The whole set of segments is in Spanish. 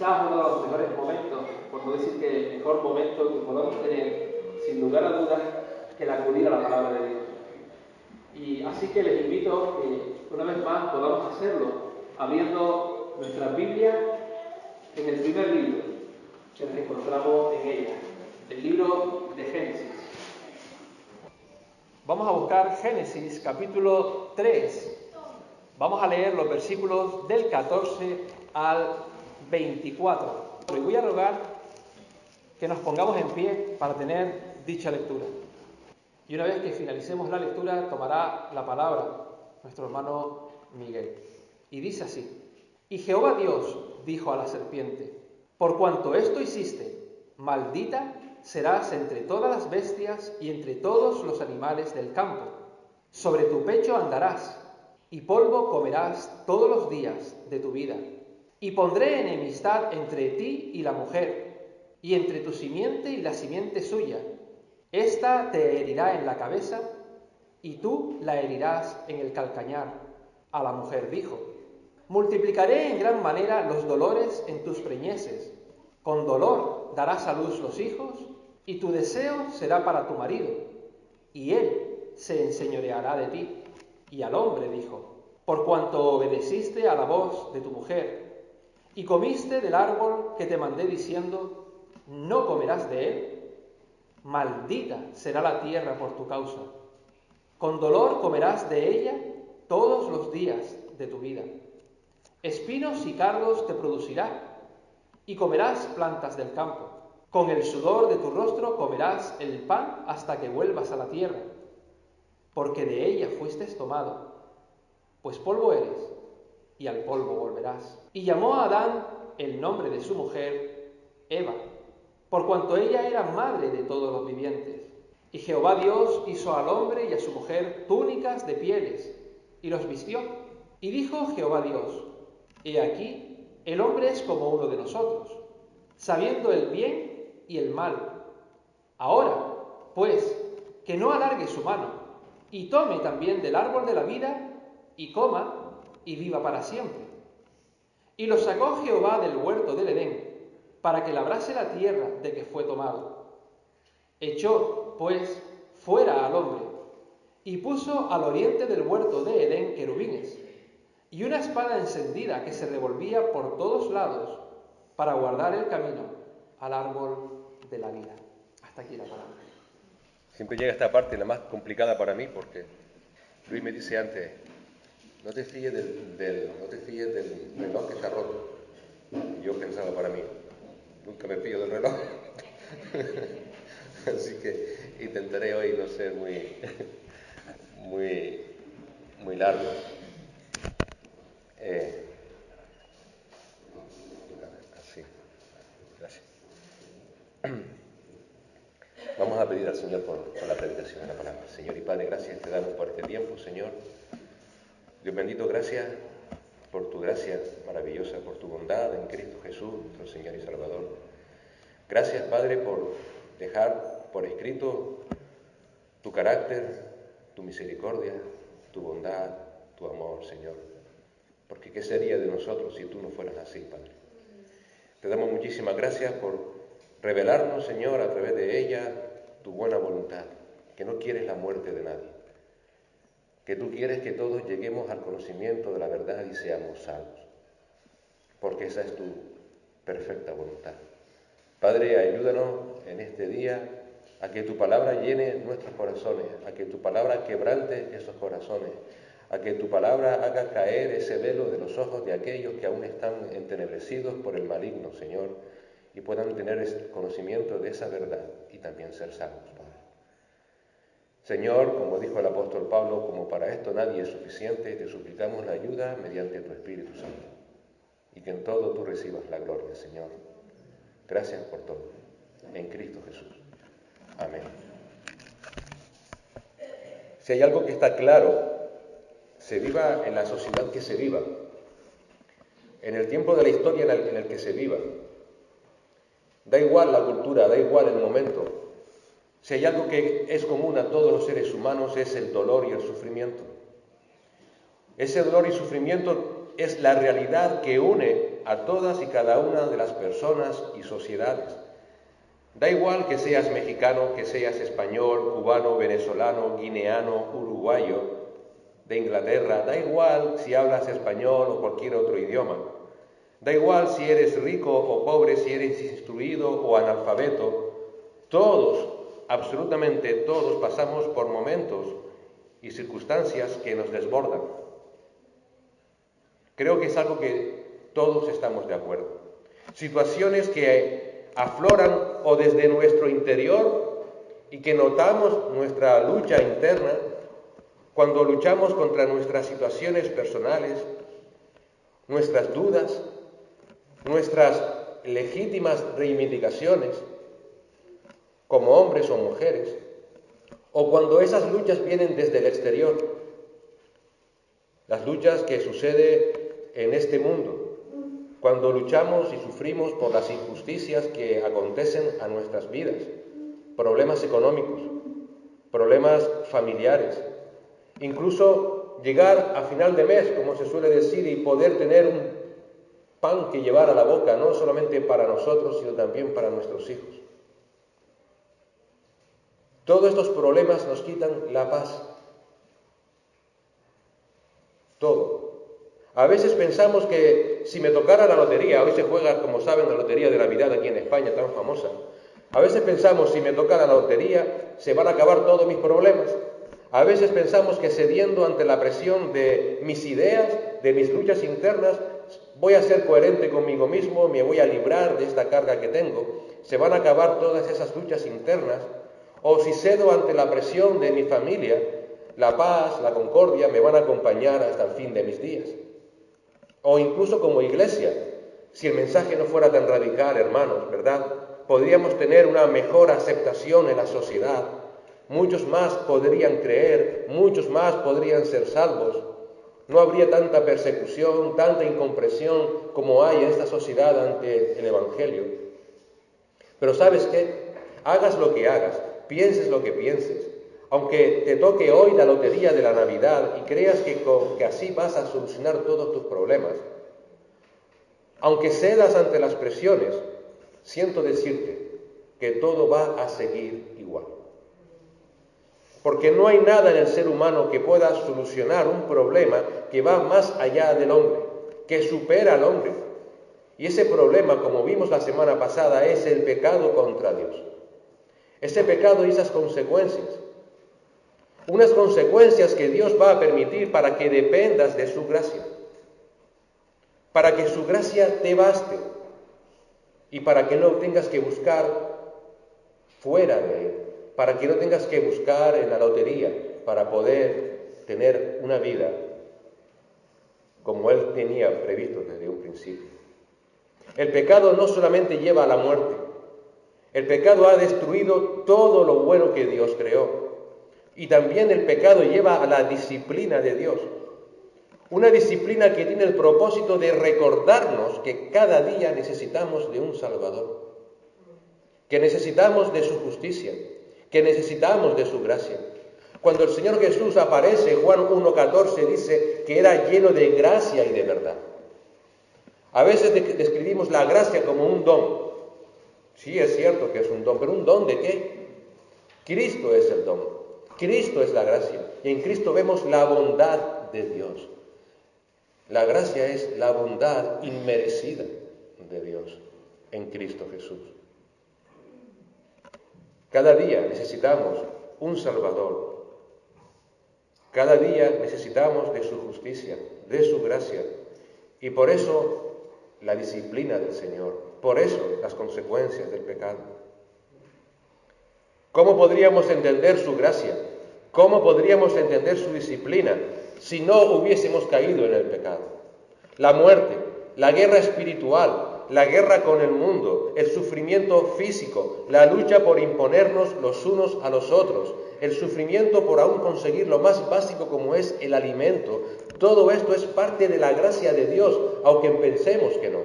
quizás uno de los mejores momentos, por no decir que el mejor momento que podamos tener, sin lugar a dudas, que el acudir a la palabra de Dios. Y así que les invito a que una vez más podamos hacerlo, abriendo nuestra Biblia en el primer libro que nos encontramos en ella, el libro de Génesis. Vamos a buscar Génesis capítulo 3. Vamos a leer los versículos del 14 al 24. Y voy a rogar que nos pongamos en pie para tener dicha lectura. Y una vez que finalicemos la lectura, tomará la palabra nuestro hermano Miguel. Y dice así: Y Jehová Dios dijo a la serpiente: Por cuanto esto hiciste, maldita serás entre todas las bestias y entre todos los animales del campo. Sobre tu pecho andarás, y polvo comerás todos los días de tu vida. Y pondré enemistad entre ti y la mujer, y entre tu simiente y la simiente suya. Esta te herirá en la cabeza, y tú la herirás en el calcañar. A la mujer dijo: Multiplicaré en gran manera los dolores en tus preñeces. Con dolor darás a luz los hijos, y tu deseo será para tu marido, y él se enseñoreará de ti. Y al hombre dijo: Por cuanto obedeciste a la voz de tu mujer, y comiste del árbol que te mandé diciendo: No comerás de él, maldita será la tierra por tu causa. Con dolor comerás de ella todos los días de tu vida. Espinos y cardos te producirá, y comerás plantas del campo. Con el sudor de tu rostro comerás el pan hasta que vuelvas a la tierra, porque de ella fuiste tomado, pues polvo eres, y al polvo volverás. Y llamó a Adán el nombre de su mujer Eva, por cuanto ella era madre de todos los vivientes. Y Jehová Dios hizo al hombre y a su mujer túnicas de pieles, y los vistió. Y dijo Jehová Dios: He aquí, el hombre es como uno de nosotros, sabiendo el bien y el mal. Ahora, pues, que no alargue su mano, y tome también del árbol de la vida, y coma, y viva para siempre. Y lo sacó Jehová del huerto del Edén, para que labrase la tierra de que fue tomado. Echó, pues, fuera al hombre, y puso al oriente del huerto de Edén querubines, y una espada encendida que se revolvía por todos lados, para guardar el camino al árbol de la vida. Hasta aquí la palabra. Siempre llega esta parte, la más complicada para mí, porque Luis me dice antes: no te fíes no te fíes del reloj que está roto. Y yo pensaba para mí: nunca me fío del reloj. Así que intentaré hoy no ser muy largo. Así. Gracias. Vamos a pedir al Señor por la predicación de la palabra. Señor y Padre, gracias te damos por este tiempo, Señor. Dios bendito, gracias por tu gracia maravillosa, por tu bondad en Cristo Jesús, nuestro Señor y Salvador. Gracias, Padre, por dejar por escrito tu carácter, tu misericordia, tu bondad, tu amor, Señor. Porque ¿qué sería de nosotros si tú no fueras así, Padre? Te damos muchísimas gracias por revelarnos, Señor, a través de ella, tu buena voluntad, que no quieres la muerte de nadie, que tú quieres que todos lleguemos al conocimiento de la verdad y seamos salvos, porque esa es tu perfecta voluntad. Padre, ayúdanos en este día a que tu palabra llene nuestros corazones, a que tu palabra quebrante esos corazones, a que tu palabra haga caer ese velo de los ojos de aquellos que aún están entenebrecidos por el maligno, Señor, y puedan tener ese conocimiento de esa verdad y también ser salvos, Padre. Señor, como dijo el apóstol Pablo, como para esto nadie es suficiente, te suplicamos la ayuda mediante tu Espíritu Santo, y que en todo tú recibas la gloria, Señor. Gracias por todo. En Cristo Jesús. Amén. Si hay algo que está claro, se viva en la sociedad que se viva, en el tiempo de la historia en el que se viva, da igual la cultura, da igual el momento. Si hay algo que es común a todos los seres humanos es el dolor y el sufrimiento. Ese dolor y sufrimiento es la realidad que une a todas y cada una de las personas y sociedades. Da igual que seas mexicano, que seas español, cubano, venezolano, guineano, uruguayo, de Inglaterra, da igual si hablas español o cualquier otro idioma. Da igual si eres rico o pobre, si eres instruido o analfabeto. Todos, absolutamente todos, pasamos por momentos y circunstancias que nos desbordan. Creo que es algo que todos estamos de acuerdo. Situaciones que afloran o desde nuestro interior y que notamos nuestra lucha interna cuando luchamos contra nuestras situaciones personales, nuestras dudas, nuestras legítimas reivindicaciones como hombres o mujeres, o cuando esas luchas vienen desde el exterior, las luchas que suceden en este mundo, cuando luchamos y sufrimos por las injusticias que acontecen a nuestras vidas, problemas económicos, problemas familiares, incluso llegar a final de mes, como se suele decir, y poder tener un pan que llevar a la boca, no solamente para nosotros, sino también para nuestros hijos. Todos estos problemas nos quitan la paz. Todo. A veces pensamos que si me tocara la lotería, hoy se juega, como saben, la lotería de Navidad aquí en España, tan famosa. A veces pensamos, si me tocara la lotería, se van a acabar todos mis problemas. A veces pensamos que cediendo ante la presión de mis ideas, de mis luchas internas, voy a ser coherente conmigo mismo, me voy a librar de esta carga que tengo. Se van a acabar todas esas luchas internas. O si cedo ante la presión de mi familia, la paz, la concordia me van a acompañar hasta el fin de mis días. O incluso como iglesia, si el mensaje no fuera tan radical, hermanos, ¿verdad? Podríamos tener una mejor aceptación en la sociedad. Muchos más podrían creer, muchos más podrían ser salvos. No habría tanta persecución, tanta incomprensión como hay en esta sociedad ante el Evangelio. Pero ¿sabes qué? Hagas lo que hagas, pienses lo que pienses, aunque te toque hoy la lotería de la Navidad y creas que así vas a solucionar todos tus problemas, aunque cedas ante las presiones, siento decirte que todo va a seguir igual. Porque no hay nada en el ser humano que pueda solucionar un problema que va más allá del hombre, que supera al hombre. Y ese problema, como vimos la semana pasada, es el pecado contra Dios. Ese pecado y esas consecuencias. Unas consecuencias que Dios va a permitir para que dependas de su gracia. Para que su gracia te baste. Y para que no tengas que buscar fuera de Él. Para que no tengas que buscar en la lotería para poder tener una vida como Él tenía previsto desde un principio. El pecado no solamente lleva a la muerte. El pecado ha destruido todo lo bueno que Dios creó. Y también el pecado lleva a la disciplina de Dios. Una disciplina que tiene el propósito de recordarnos que cada día necesitamos de un Salvador. Que necesitamos de su justicia. Que necesitamos de su gracia. Cuando el Señor Jesús aparece, Juan 1:14 dice que era lleno de gracia y de verdad. A veces describimos la gracia como un don. Sí, es cierto que es un don, pero ¿un don de qué? Cristo es el don. Cristo es la gracia. Y en Cristo vemos la bondad de Dios. La gracia es la bondad inmerecida de Dios en Cristo Jesús. Cada día necesitamos un Salvador. Cada día necesitamos de su justicia, de su gracia. Y por eso la disciplina del Señor. Por eso las consecuencias del pecado. ¿Cómo podríamos entender su gracia? ¿Cómo podríamos entender su disciplina si no hubiésemos caído en el pecado? La muerte, la guerra espiritual, la guerra con el mundo, el sufrimiento físico, la lucha por imponernos los unos a los otros, el sufrimiento por aún conseguir lo más básico como es el alimento. Todo esto es parte de la gracia de Dios, aunque pensemos que no.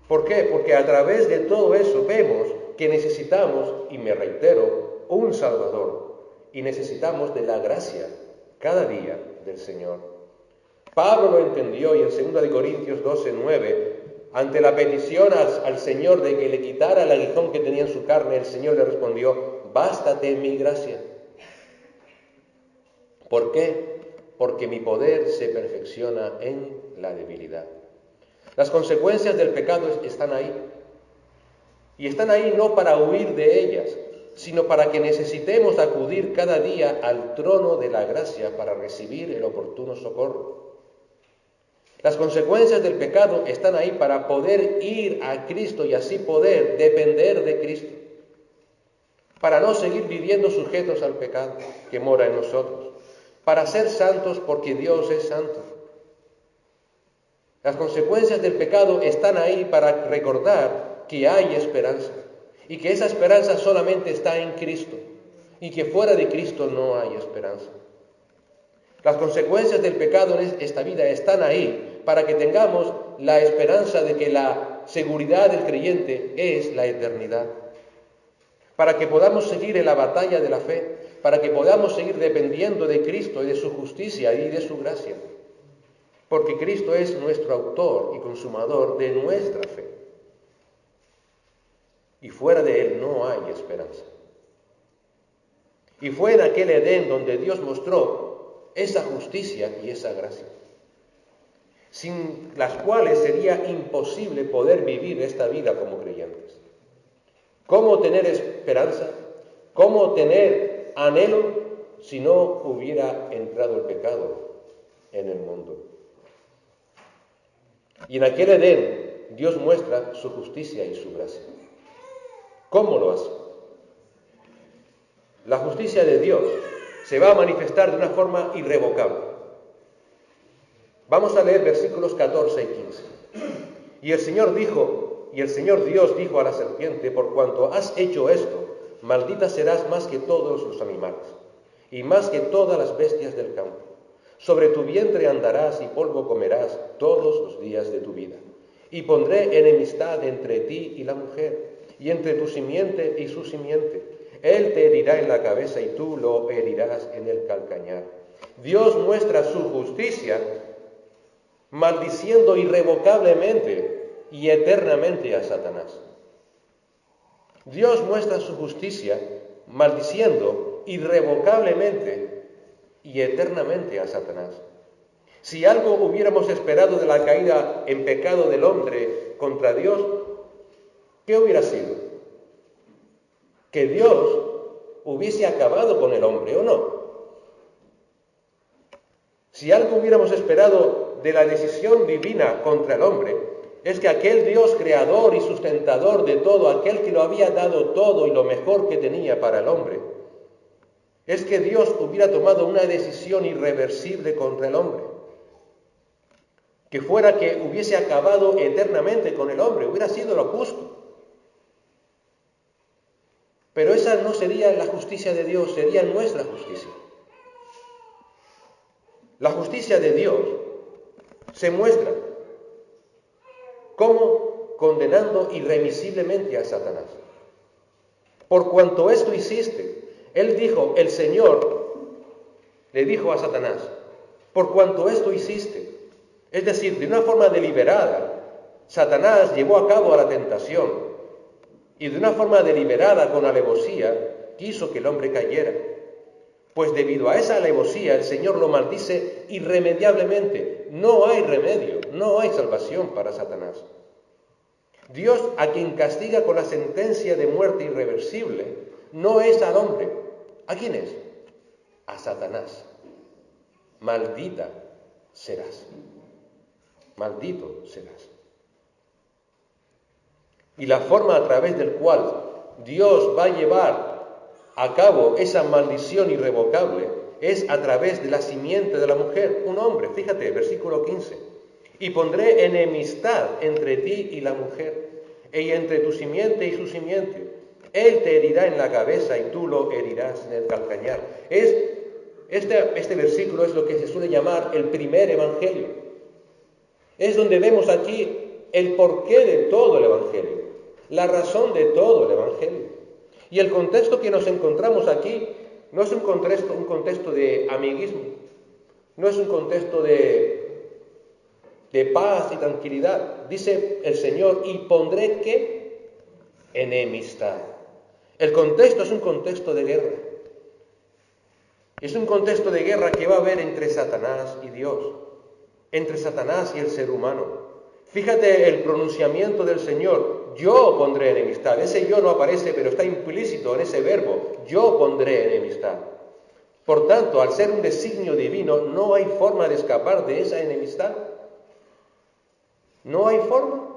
¿Por qué? Porque a través de todo eso vemos que necesitamos, y me reitero, un Salvador. Y necesitamos de la gracia cada día del Señor. Pablo lo entendió y en 2 Corintios 12:9, ante la petición al Señor de que le quitara el aguijón que tenía en su carne, el Señor le respondió: bástate mi gracia. ¿Por qué? Porque mi poder se perfecciona en la debilidad. Las consecuencias del pecado están ahí. Y están ahí no para huir de ellas, sino para que necesitemos acudir cada día al trono de la gracia para recibir el oportuno socorro. Las consecuencias del pecado están ahí para poder ir a Cristo y así poder depender de Cristo, para no seguir viviendo sujetos al pecado que mora en nosotros, para ser santos porque Dios es santo. Las consecuencias del pecado están ahí para recordar que hay esperanza y que esa esperanza solamente está en Cristo y que fuera de Cristo no hay esperanza. Las consecuencias del pecado en esta vida están ahí para que tengamos la esperanza de que la seguridad del creyente es la eternidad, para que podamos seguir en la batalla de la fe, para que podamos seguir dependiendo de Cristo y de su justicia y de su gracia, porque Cristo es nuestro autor y consumador de nuestra fe. Y fuera de Él no hay esperanza. Y fue en aquel Edén donde Dios mostró esa justicia y esa gracia, sin las cuales sería imposible poder vivir esta vida como creyentes. ¿Cómo tener esperanza? ¿Cómo tener anhelo si no hubiera entrado el pecado en el mundo? Y en aquel Edén Dios muestra su justicia y su gracia. ¿Cómo lo hace? La justicia de Dios se va a manifestar de una forma irrevocable. Vamos a leer versículos 14 y 15. Y el Señor Dios dijo a la serpiente: por cuanto has hecho esto, maldita serás más que todos los animales, y más que todas las bestias del campo. Sobre tu vientre andarás y polvo comerás todos los días de tu vida. Y pondré enemistad entre ti y la mujer, y entre tu simiente y su simiente. Él te herirá en la cabeza y tú lo herirás en el calcañar. Dios muestra su justicia maldiciendo irrevocablemente y eternamente a Satanás. Dios muestra su justicia maldiciendo irrevocablemente y eternamente a Satanás. Si algo hubiéramos esperado de la caída en pecado del hombre contra Dios, ¿qué hubiera sido? Que Dios hubiese acabado con el hombre, ¿o no? Si algo hubiéramos esperado de la decisión divina contra el hombre, es que aquel Dios creador y sustentador de todo, aquel que lo había dado todo y lo mejor que tenía para el hombre, es que Dios hubiera tomado una decisión irreversible contra el hombre, que fuera que hubiese acabado eternamente con el hombre, hubiera sido lo justo. Pero esa no sería la justicia de Dios, sería nuestra justicia. La justicia de Dios se muestra como condenando irremisiblemente a Satanás. Por cuanto esto hiciste, el Señor le dijo a Satanás: por cuanto esto hiciste, es decir, de una forma deliberada, Satanás llevó a cabo la tentación y de una forma deliberada, con alevosía, quiso que el hombre cayera. Pues debido a esa alevosía, el Señor lo maldice irremediablemente. No hay remedio, no hay salvación para Satanás. Dios, a quien castiga con la sentencia de muerte irreversible, no es al hombre. ¿A quién es? A Satanás. Maldita serás. Maldito serás. Y la forma a través del cual Dios va a llevar a cabo esa maldición irrevocable es a través de la simiente de la mujer, un hombre. Fíjate, versículo 15. Y pondré enemistad entre ti y la mujer, y entre tu simiente y su simiente. Él te herirá en la cabeza y tú lo herirás en el calcañar. Este versículo es lo que se suele llamar el primer evangelio. Es donde vemos aquí el porqué de todo el evangelio, la razón de todo el evangelio. Y el contexto que nos encontramos aquí no es un contexto de amiguismo, no es un contexto de de paz y tranquilidad. Dice el Señor, y pondré ¿qué? Enemistad. El contexto es un contexto de guerra. Es un contexto de guerra que va a haber entre Satanás y Dios, entre Satanás y el ser humano. Fíjate el pronunciamiento del Señor, yo pondré enemistad. Ese yo no aparece, pero está implícito en ese verbo, yo pondré enemistad. Por tanto, al ser un designio divino, no hay forma de escapar de esa enemistad. No hay forma.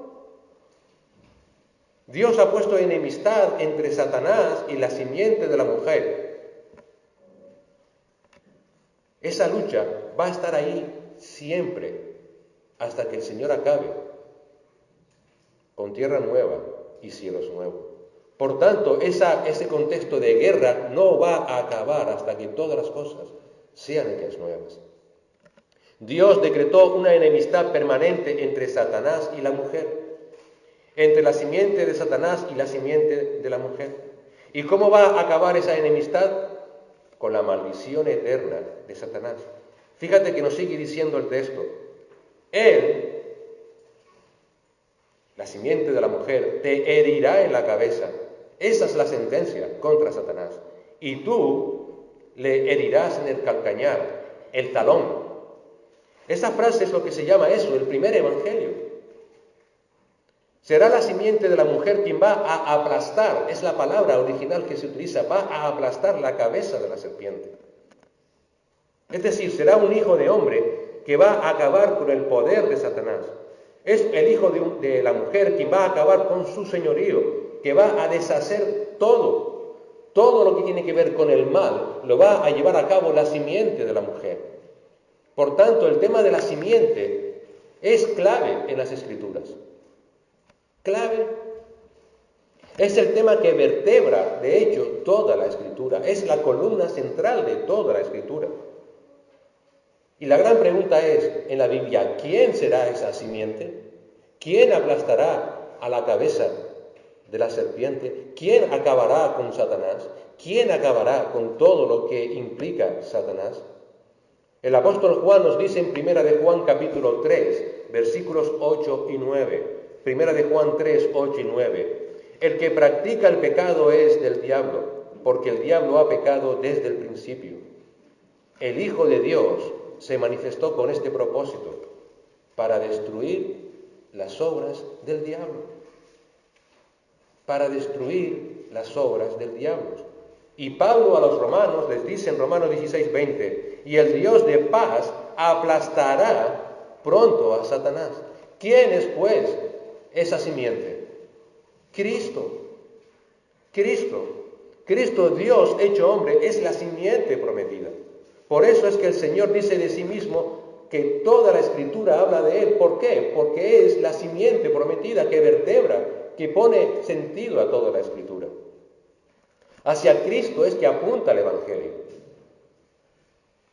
Dios ha puesto enemistad entre Satanás y la simiente de la mujer. Esa lucha va a estar ahí siempre, hasta que el Señor acabe con tierra nueva y cielos nuevos. Por tanto, ese contexto de guerra no va a acabar hasta que todas las cosas sean hechas nuevas. Dios decretó una enemistad permanente entre Satanás y la mujer, entre la simiente de Satanás y la simiente de la mujer. ¿Y cómo va a acabar esa enemistad? Con la maldición eterna de Satanás. Fíjate que nos sigue diciendo el texto. Él, la simiente de la mujer, te herirá en la cabeza. Esa es la sentencia contra Satanás. Y tú le herirás en el calcañar, el talón. Esa frase es lo que se llama eso, el primer evangelio. Será la simiente de la mujer quien va a aplastar, es la palabra original que se utiliza, va a aplastar la cabeza de la serpiente. Es decir, será un hijo de hombre que va a acabar con el poder de Satanás. Es el hijo de la mujer quien va a acabar con su señorío, que va a deshacer todo lo que tiene que ver con el mal, lo va a llevar a cabo la simiente de la mujer. Por tanto, el tema de la simiente es clave en las Escrituras. Clave. Es el tema que vertebra, de hecho, toda la Escritura. Es la columna central de toda la Escritura. Y la gran pregunta es, en la Biblia, ¿quién será esa simiente? ¿Quién aplastará a la cabeza de la serpiente? ¿Quién acabará con Satanás? ¿Quién acabará con todo lo que implica Satanás? El apóstol Juan nos dice en 1 de Juan capítulo 3, versículos 8 y 9. 1 de Juan 3, 8 y 9. El que practica el pecado es del diablo, porque el diablo ha pecado desde el principio. El Hijo de Dios se manifestó con este propósito, para destruir las obras del diablo. Para destruir las obras del diablo. Y Pablo a los romanos les dice en Romanos 16, 20, y el Dios de paz aplastará pronto a Satanás. ¿Quién es, pues, esa simiente? Cristo. Cristo, Dios hecho hombre, es la simiente prometida. Por eso es que el Señor dice de sí mismo que toda la Escritura habla de Él. ¿Por qué? Porque es la simiente prometida que vertebra, que pone sentido a toda la Escritura. Hacia Cristo es que apunta el Evangelio.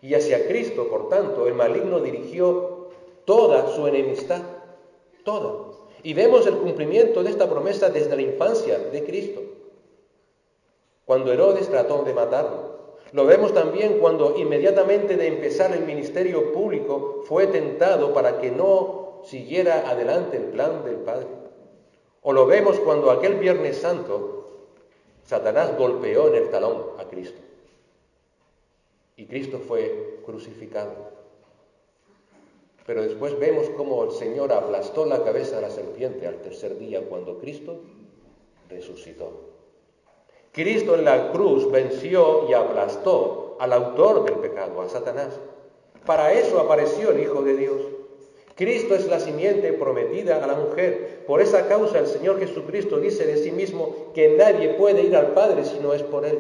Y hacia Cristo, por tanto, el maligno dirigió toda su enemistad. Toda. Y vemos el cumplimiento de esta promesa desde la infancia de Cristo. Cuando Herodes trató de matarlo. Lo vemos también cuando inmediatamente de empezar el ministerio público fue tentado para que no siguiera adelante el plan del Padre. O lo vemos cuando aquel Viernes Santo Satanás golpeó en el talón a Cristo. Y Cristo fue crucificado. Pero después vemos cómo el Señor aplastó la cabeza de la serpiente al tercer día cuando Cristo resucitó. Cristo en la cruz venció y aplastó al autor del pecado, a Satanás. Para eso apareció el Hijo de Dios. Cristo es la simiente prometida a la mujer. Por esa causa el Señor Jesucristo dice de sí mismo que nadie puede ir al Padre si no es por Él.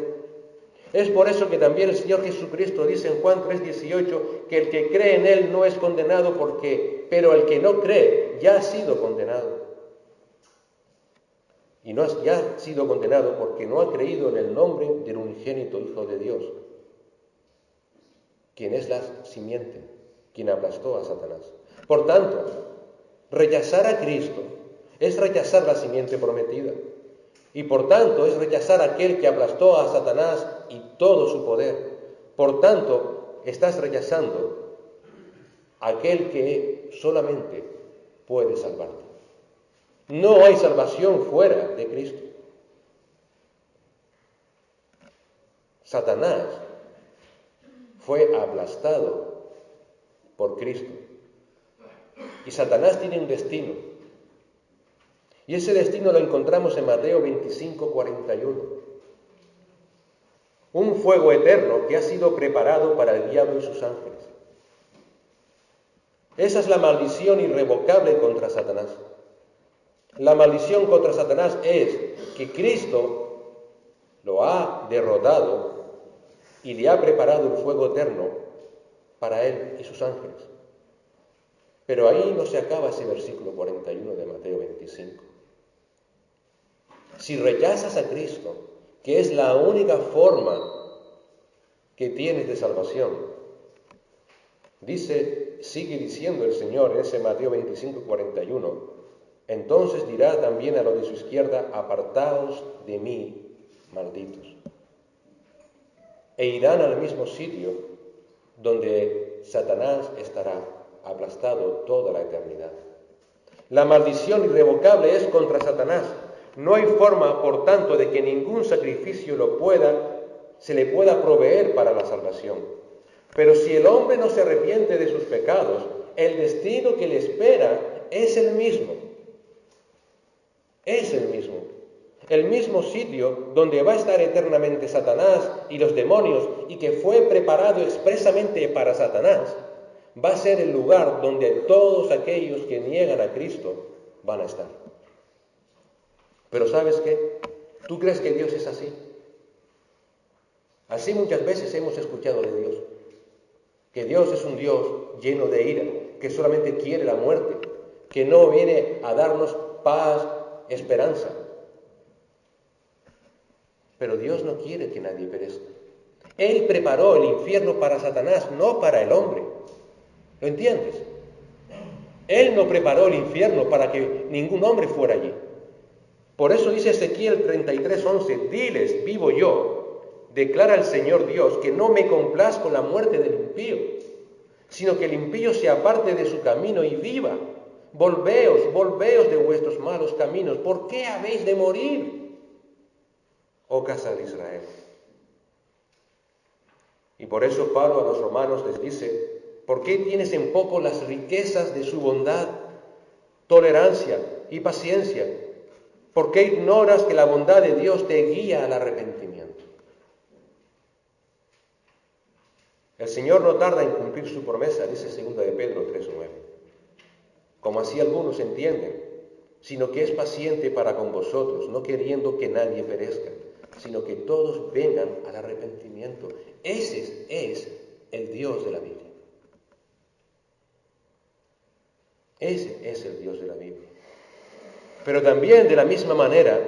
Es por eso que también el Señor Jesucristo dice en Juan 3:18 que el que cree en Él no es condenado pero el que no cree ya ha sido condenado. Y ya ha sido condenado porque no ha creído en el nombre del unigénito Hijo de Dios, quien es la simiente, quien aplastó a Satanás. Por tanto, rechazar a Cristo es rechazar la simiente prometida. Y por tanto es rechazar a aquel que aplastó a Satanás y todo su poder. Por tanto, estás rechazando a aquel que solamente puede salvarte. No hay salvación fuera de Cristo. Satanás fue aplastado por Cristo. Y Satanás tiene un destino. Y ese destino lo encontramos en Mateo 25:41. Un fuego eterno que ha sido preparado para el diablo y sus ángeles. Esa es la maldición irrevocable contra Satanás. La maldición contra Satanás es que Cristo lo ha derrotado y le ha preparado el fuego eterno para él y sus ángeles. Pero ahí no se acaba ese versículo 41 de Mateo 25. Si rechazas a Cristo, que es la única forma que tienes de salvación, sigue diciendo el Señor en ese Mateo 25:41, entonces dirá también a los de su izquierda, apartaos de mí, malditos. E irán al mismo sitio donde Satanás estará aplastado toda la eternidad. La maldición irrevocable es contra Satanás. No hay forma, por tanto, de que ningún sacrificio se le pueda proveer para la salvación. Pero si el hombre no se arrepiente de sus pecados, el destino que le espera es el mismo. Es el mismo. El mismo sitio donde va a estar eternamente Satanás y los demonios y que fue preparado expresamente para Satanás, va a ser el lugar donde todos aquellos que niegan a Cristo van a estar. Pero ¿sabes qué? ¿Tú crees que Dios es así? Así muchas veces hemos escuchado de Dios. Que Dios es un Dios lleno de ira, que solamente quiere la muerte, que no viene a darnos paz, esperanza. Pero Dios no quiere que nadie perezca. Él preparó el infierno para Satanás, no para el hombre. ¿Lo entiendes? Él no preparó el infierno para que ningún hombre fuera allí. Por eso dice Ezequiel 33:11, diles, vivo yo, declara el Señor Dios, que no me complazco la muerte del impío, sino que el impío se aparte de su camino y viva. Volveos de vuestros malos caminos. ¿Por qué habéis de morir, oh casa de Israel? Y por eso Pablo a los romanos les dice, ¿por qué tienes en poco las riquezas de su bondad, tolerancia y paciencia? ¿Por qué ignoras que la bondad de Dios te guía al arrepentimiento? El Señor no tarda en cumplir su promesa, dice 2 de Pedro 3:9. Como así algunos entienden, sino que es paciente para con vosotros, no queriendo que nadie perezca, sino que todos vengan al arrepentimiento. Ese es el Dios de la Biblia. Ese es el Dios de la Biblia. Pero también de la misma manera,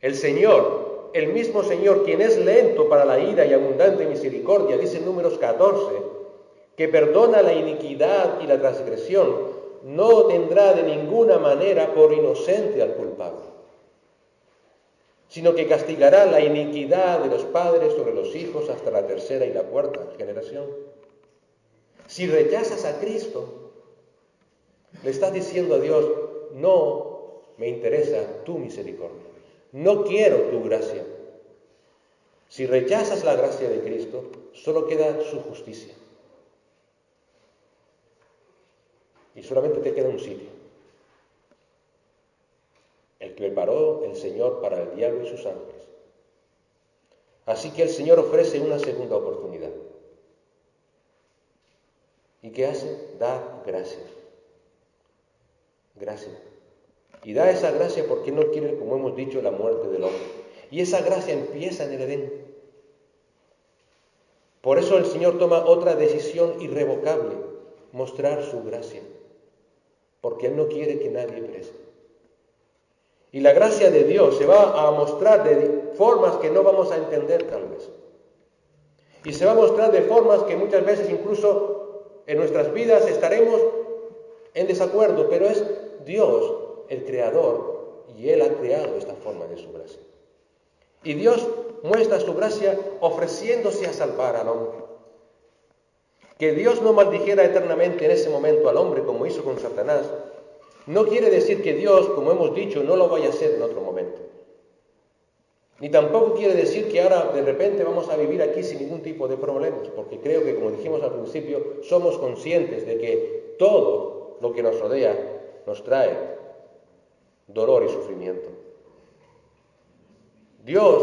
el Señor, el mismo Señor, quien es lento para la ira y abundante en misericordia, dice en Números 14, que perdona la iniquidad y la transgresión, no tendrá de ninguna manera por inocente al culpable, sino que castigará la iniquidad de los padres sobre los hijos hasta la tercera y la cuarta generación. Si rechazas a Cristo, le estás diciendo a Dios, no me interesa tu misericordia, no quiero tu gracia. Si rechazas la gracia de Cristo, solo queda su justicia. Y solamente te queda un sitio, el que preparó el Señor para el diablo y sus ángeles. Así que el Señor ofrece una segunda oportunidad. ¿Y qué hace? Da gracia. Gracia. Y da esa gracia porque no quiere, como hemos dicho, la muerte del hombre. Y esa gracia empieza en el Edén. Por eso el Señor toma otra decisión irrevocable, mostrar su gracia. Porque Él no quiere que nadie perezca. Y la gracia de Dios se va a mostrar de formas que no vamos a entender tal vez. Y se va a mostrar de formas que muchas veces incluso en nuestras vidas estaremos en desacuerdo, pero es Dios el Creador y Él ha creado esta forma de su gracia. Y Dios muestra su gracia ofreciéndose a salvar al hombre. Que Dios no maldijera eternamente en ese momento al hombre como hizo con Satanás, no quiere decir que Dios, como hemos dicho, no lo vaya a hacer en otro momento. Ni tampoco quiere decir que ahora de repente vamos a vivir aquí sin ningún tipo de problemas, porque creo que, como dijimos al principio, somos conscientes de que todo lo que nos rodea nos trae dolor y sufrimiento. Dios,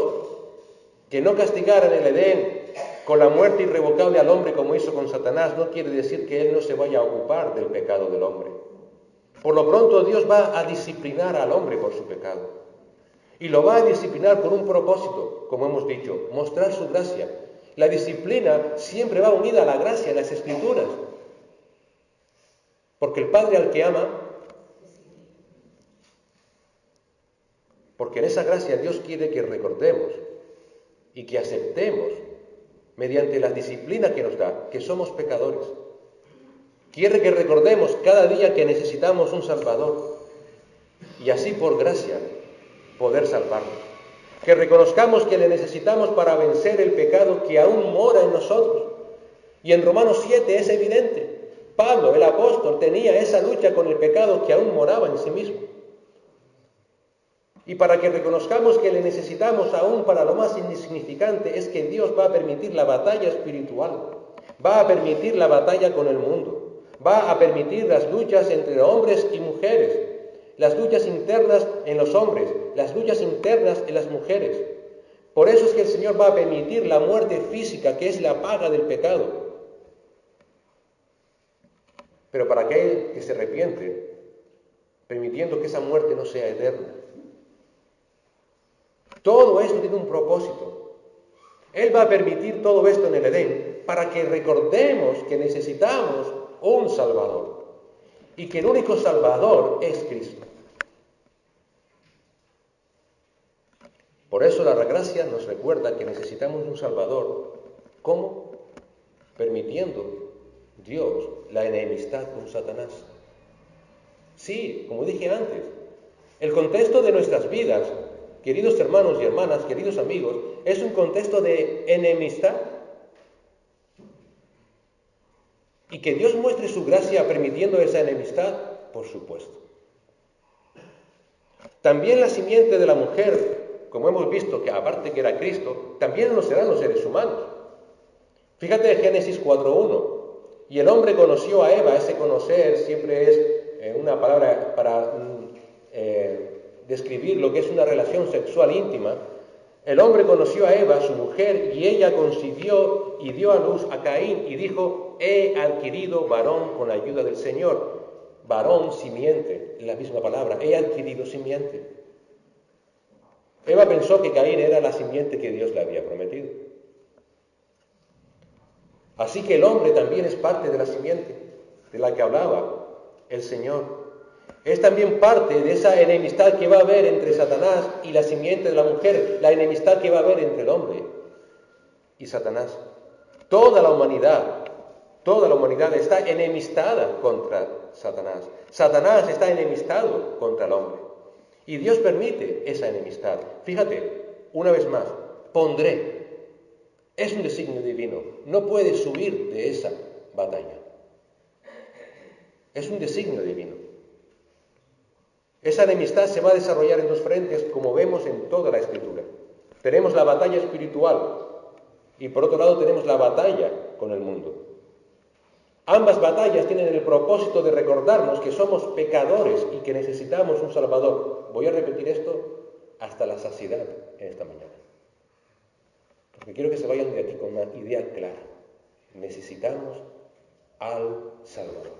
que no castigara en el Edén con la muerte irrevocable al hombre como hizo con Satanás, no quiere decir que Él no se vaya a ocupar del pecado del hombre. Por lo pronto Dios va a disciplinar al hombre por su pecado. Y lo va a disciplinar con un propósito, como hemos dicho, mostrar su gracia. La disciplina siempre va unida a la gracia en las Escrituras. Porque el Padre al que ama, porque en esa gracia Dios quiere que recordemos y que aceptemos, mediante la disciplina que nos da, que somos pecadores. Quiere que recordemos cada día que necesitamos un Salvador y así por gracia poder salvarnos. Que reconozcamos que le necesitamos para vencer el pecado que aún mora en nosotros. Y en Romanos 7 es evidente. Pablo, el apóstol, tenía esa lucha con el pecado que aún moraba en sí mismo. Y para que reconozcamos que le necesitamos aún para lo más insignificante, es que Dios va a permitir la batalla espiritual. Va a permitir la batalla con el mundo. Va a permitir las luchas entre hombres y mujeres. Las luchas internas en los hombres, las luchas internas en las mujeres. Por eso es que el Señor va a permitir la muerte física, que es la paga del pecado. Pero para aquel que se arrepiente, permitiendo que esa muerte no sea eterna. Todo esto tiene un propósito. Él va a permitir todo esto en el Edén para que recordemos que necesitamos un Salvador. Y que el único Salvador es Cristo. Por eso la gracia nos recuerda que necesitamos un Salvador. ¿Cómo? Permitiendo Dios la enemistad con Satanás. Sí, como dije antes, el contexto de nuestras vidas, queridos hermanos y hermanas, queridos amigos, es un contexto de enemistad. Y que Dios muestre su gracia permitiendo esa enemistad, por supuesto. También la simiente de la mujer, como hemos visto, que aparte que era Cristo, también lo serán los seres humanos. Fíjate en Génesis 4:1. Y el hombre conoció a Eva. Ese conocer siempre es una palabra para describir lo que es una relación sexual íntima. El hombre conoció a Eva, su mujer, y ella concibió y dio a luz a Caín y dijo: he adquirido varón con la ayuda del Señor. Varón, simiente, la misma palabra, he adquirido simiente. Eva pensó que Caín era la simiente que Dios le había prometido. Así que el hombre también es parte de la simiente de la que hablaba el Señor. Es también parte de esa enemistad que va a haber entre Satanás y la simiente de la mujer, la enemistad que va a haber entre el hombre y Satanás. Toda la humanidad está enemistada contra Satanás. Satanás está enemistado contra el hombre. Y Dios permite esa enemistad. Fíjate, una vez más, pondré. Es un designio divino. No puedes huir de esa batalla. Es un designio divino. Esa enemistad se va a desarrollar en dos frentes, como vemos en toda la Escritura. Tenemos la batalla espiritual y por otro lado tenemos la batalla con el mundo. Ambas batallas tienen el propósito de recordarnos que somos pecadores y que necesitamos un Salvador. Voy a repetir esto hasta la saciedad en esta mañana. Porque quiero que se vayan de aquí con una idea clara. Necesitamos al Salvador.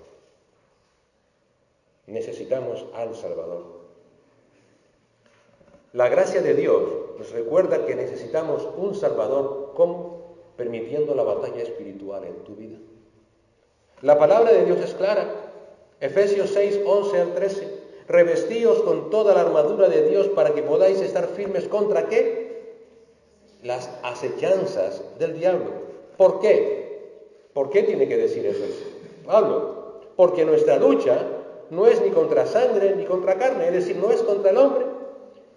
Necesitamos al Salvador. La gracia de Dios nos recuerda que necesitamos un Salvador, ¿cómo? Permitiendo la batalla espiritual en tu vida. La palabra de Dios es clara. Efesios 6, 11 al 13. Revestíos con toda la armadura de Dios para que podáis estar firmes contra ¿qué? Las acechanzas del diablo. ¿Por qué? ¿Por qué tiene que decir eso Pablo? Porque nuestra lucha no es ni contra sangre ni contra carne, es decir, no es contra el hombre,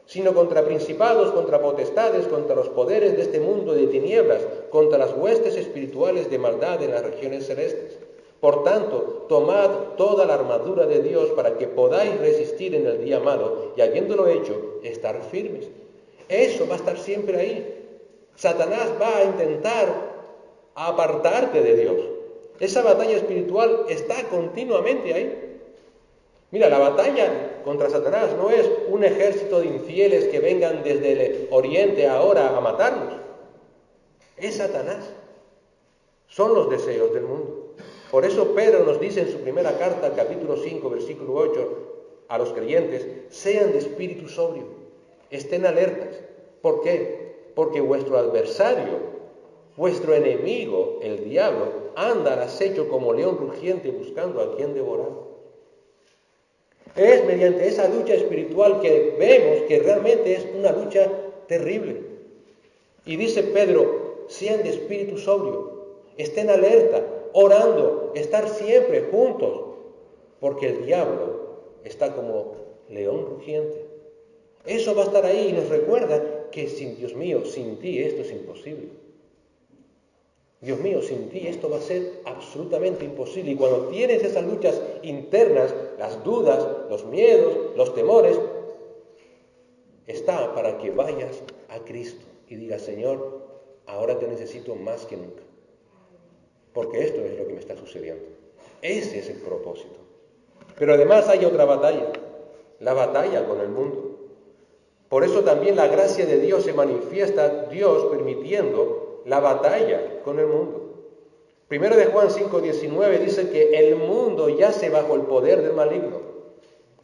sino contra principados, contra potestades, contra los poderes de este mundo de tinieblas, contra las huestes espirituales de maldad en las regiones celestes. Por tanto, tomad toda la armadura de Dios para que podáis resistir en el día malo y, habiéndolo hecho, estar firmes. Eso va a estar siempre ahí. Satanás va a intentar apartarte de Dios. Esa batalla espiritual está continuamente ahí. Mira, la batalla contra Satanás no es un ejército de infieles que vengan desde el oriente ahora a matarnos. Es Satanás. Son los deseos del mundo. Por eso Pedro nos dice en su primera carta, capítulo 5, versículo 8, a los creyentes: sean de espíritu sobrio, estén alertas. ¿Por qué? Porque vuestro adversario, vuestro enemigo, el diablo, anda al acecho como león rugiente buscando a quien devorar. Es mediante esa lucha espiritual que vemos que realmente es una lucha terrible. Y dice Pedro: sean de espíritu sobrio, estén alerta, orando, estar siempre juntos, porque el diablo está como león rugiente. Eso va a estar ahí y nos recuerda que Dios mío, sin ti esto es imposible. Dios mío, sin ti esto va a ser absolutamente imposible. Y cuando tienes esas luchas internas, las dudas, los miedos, los temores, está para que vayas a Cristo y digas: Señor, ahora te necesito más que nunca. Porque esto es lo que me está sucediendo. Ese es el propósito. Pero además hay otra batalla, la batalla con el mundo. Por eso también la gracia de Dios se manifiesta, Dios permitiendo la batalla con el mundo. Primero de Juan 5:19 dice que el mundo yace bajo el poder del maligno.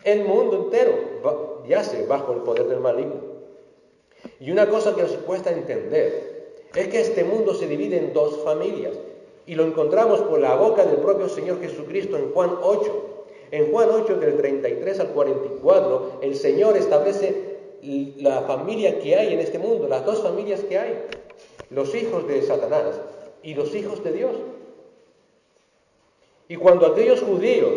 El mundo entero yace bajo el poder del maligno. Y una cosa que nos cuesta entender es que este mundo se divide en dos familias. Y lo encontramos por la boca del propio Señor Jesucristo en Juan 8. En Juan 8, del 33 al 44, el Señor establece la familia que hay en este mundo, las dos familias que hay: los hijos de Satanás y los hijos de Dios. Y cuando aquellos judíos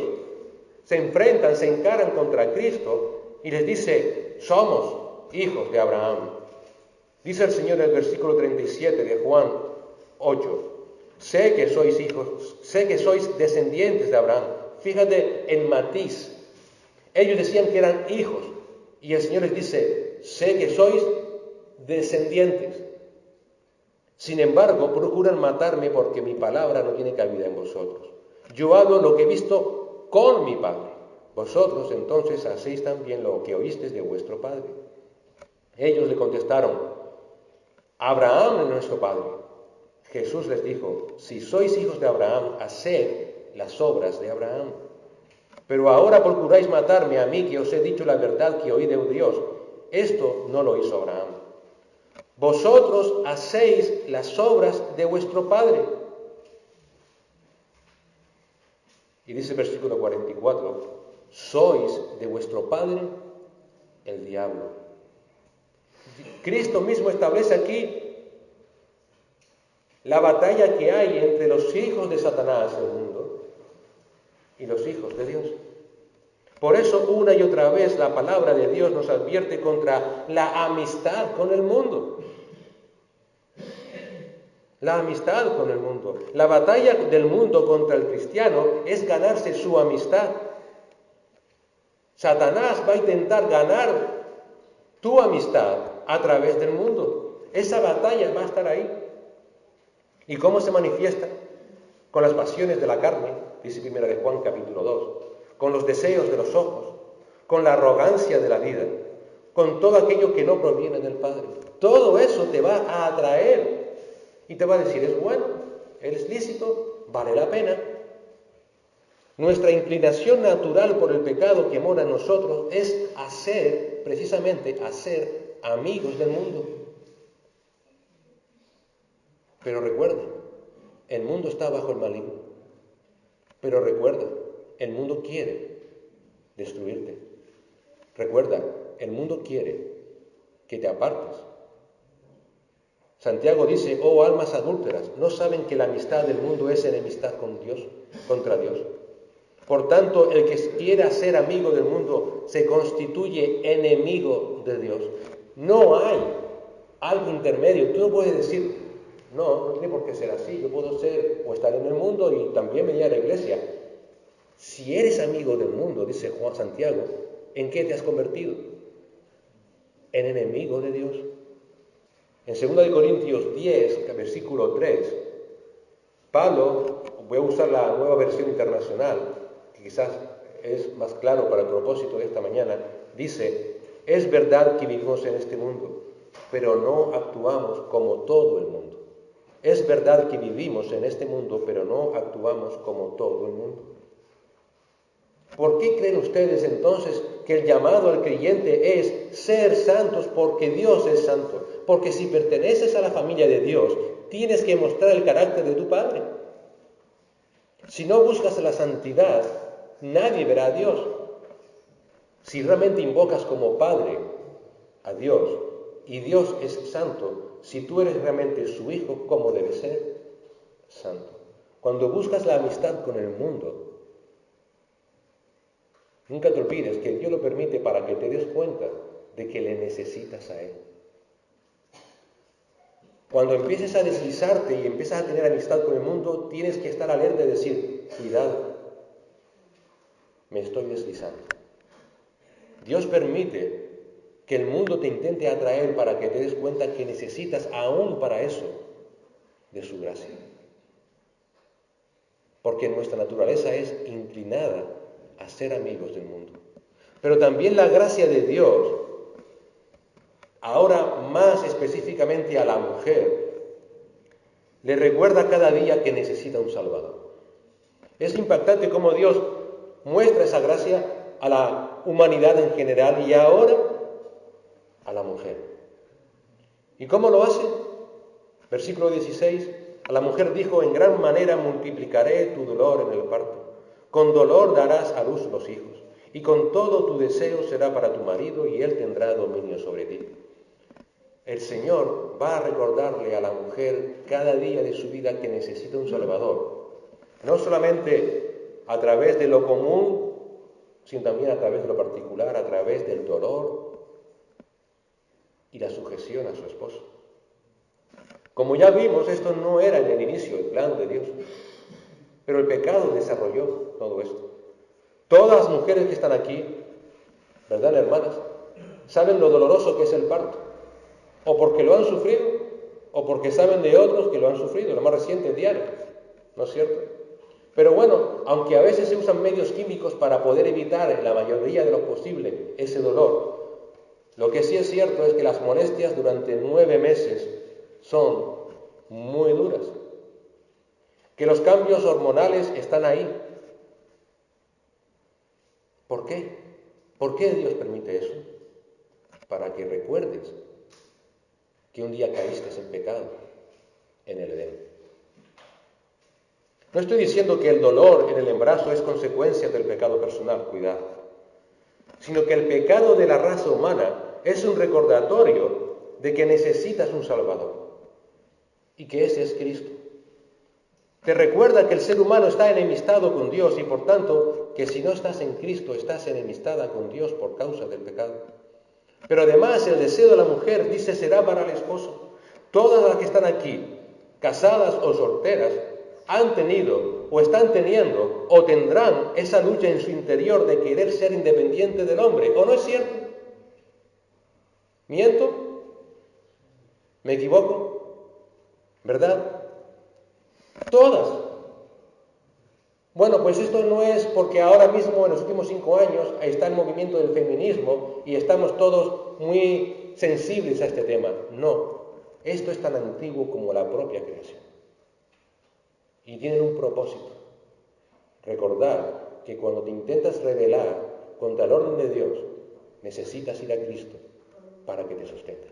se enfrentan, se encaran contra Cristo y les dice: somos hijos de Abraham, dice el Señor en el versículo 37 de Juan 8: sé que sois hijos, sé que sois descendientes de Abraham. Fíjate el matiz. Ellos decían que eran hijos y el Señor les dice: sé que sois descendientes. Sin embargo, procuran matarme porque mi palabra no tiene cabida en vosotros. Yo hablo lo que he visto con mi Padre. Vosotros entonces hacéis también lo que oísteis de vuestro Padre. Ellos le contestaron: Abraham es nuestro Padre. Jesús les dijo: si sois hijos de Abraham, haced las obras de Abraham. Pero ahora procuráis matarme a mí, que os he dicho la verdad que oí de Dios. Esto no lo hizo Abraham. Vosotros hacéis las obras de vuestro padre. Y dice el versículo 44: sois de vuestro padre el diablo. Cristo mismo establece aquí la batalla que hay entre los hijos de Satanás en el mundo y los hijos de Dios. Por eso una y otra vez la palabra de Dios nos advierte contra la amistad con el mundo. La amistad con el mundo. La batalla del mundo contra el cristiano es ganarse su amistad. Satanás va a intentar ganar tu amistad a través del mundo. Esa batalla va a estar ahí. ¿Y cómo se manifiesta? Con las pasiones de la carne, dice primera de Juan capítulo 2, con los deseos de los ojos, con la arrogancia de la vida, con todo aquello que no proviene del Padre. Todo eso te va a atraer y te va a decir: es bueno, es lícito, vale la pena. Nuestra inclinación natural por el pecado que mora en nosotros es precisamente hacer amigos del mundo. Pero recuerda, el mundo está bajo el maligno. Pero recuerda, el mundo quiere destruirte. Recuerda, el mundo quiere que te apartes. Santiago dice: oh almas adúlteras, ¿no saben que la amistad del mundo es enemistad con Dios, contra Dios? Por tanto, el que quiera ser amigo del mundo se constituye enemigo de Dios. No hay algo intermedio. Tú no puedes decir, no tiene por qué ser así. Yo puedo ser o estar en el mundo y también venir a la iglesia. Si eres amigo del mundo, dice Juan Santiago, ¿en qué te has convertido? En enemigo de Dios. En 2 Corintios 10, versículo 3, Pablo, voy a usar la Nueva Versión Internacional, que quizás es más claro para el propósito de esta mañana, dice, es verdad que vivimos en este mundo, pero no actuamos como todo el mundo. Es verdad que vivimos en este mundo, pero no actuamos como todo el mundo. ¿Por qué creen ustedes entonces que el llamado al creyente es ser santos porque Dios es santo? Porque si perteneces a la familia de Dios, tienes que mostrar el carácter de tu Padre. Si no buscas la santidad, nadie verá a Dios. Si realmente invocas como Padre a Dios y Dios es santo, si tú eres realmente su hijo, ¿cómo debe ser? Santo. Cuando buscas la amistad con el mundo, nunca te olvides que Dios lo permite para que te des cuenta de que le necesitas a Él. Cuando empieces a deslizarte y empiezas a tener amistad con el mundo, tienes que estar alerta y decir, cuidado, me estoy deslizando. Dios permite que el mundo te intente atraer para que te des cuenta que necesitas aún para eso de su gracia. Porque nuestra naturaleza es inclinada a ser amigos del mundo. Pero también la gracia de Dios, ahora más específicamente a la mujer, le recuerda cada día que necesita un Salvador. Es impactante cómo Dios muestra esa gracia a la humanidad en general y ahora a la mujer. ¿Y cómo lo hace? Versículo 16, a la mujer dijo, en gran manera multiplicaré tu dolor en el parto. Con dolor darás a luz los hijos, y con todo tu deseo será para tu marido, y él tendrá dominio sobre ti. El Señor va a recordarle a la mujer cada día de su vida que necesita un Salvador, no solamente a través de lo común, sino también a través de lo particular, a través del dolor y la sujeción a su esposo. Como ya vimos, esto no era en el inicio el plan de Dios, pero el pecado desarrolló todo esto. Todas las mujeres que están aquí, ¿verdad, hermanas? Saben lo doloroso que es el parto, o porque lo han sufrido, o porque saben de otros que lo han sufrido, lo más reciente es diario, ¿no es cierto? Pero bueno, aunque a veces se usan medios químicos para poder evitar en la mayoría de lo posible ese dolor, lo que sí es cierto es que las molestias durante 9 meses son muy duras, que los cambios hormonales están ahí. ¿Por qué? ¿Por qué Dios permite eso? Para que recuerdes que un día caíste en pecado en el Edén. No estoy diciendo que el dolor en el embarazo es consecuencia del pecado personal, cuidado, sino que el pecado de la raza humana es un recordatorio de que necesitas un Salvador y que ese es Cristo. Te recuerda que el ser humano está enemistado con Dios y por tanto que si no estás en Cristo estás enemistada con Dios por causa del pecado. Pero además el deseo de la mujer, dice, será para el esposo. Todas las que están aquí, casadas o solteras, han tenido o están teniendo o tendrán esa lucha en su interior de querer ser independiente del hombre. ¿O no es cierto? ¿Miento? ¿Me equivoco? ¿Verdad? Todas. Bueno, pues esto no es porque ahora mismo, en los últimos 5 años, está el movimiento del feminismo y estamos todos muy sensibles a este tema. No, esto es tan antiguo como la propia creación. Y tienen un propósito. Recordar que cuando te intentas rebelar contra el orden de Dios, necesitas ir a Cristo para que te sustente.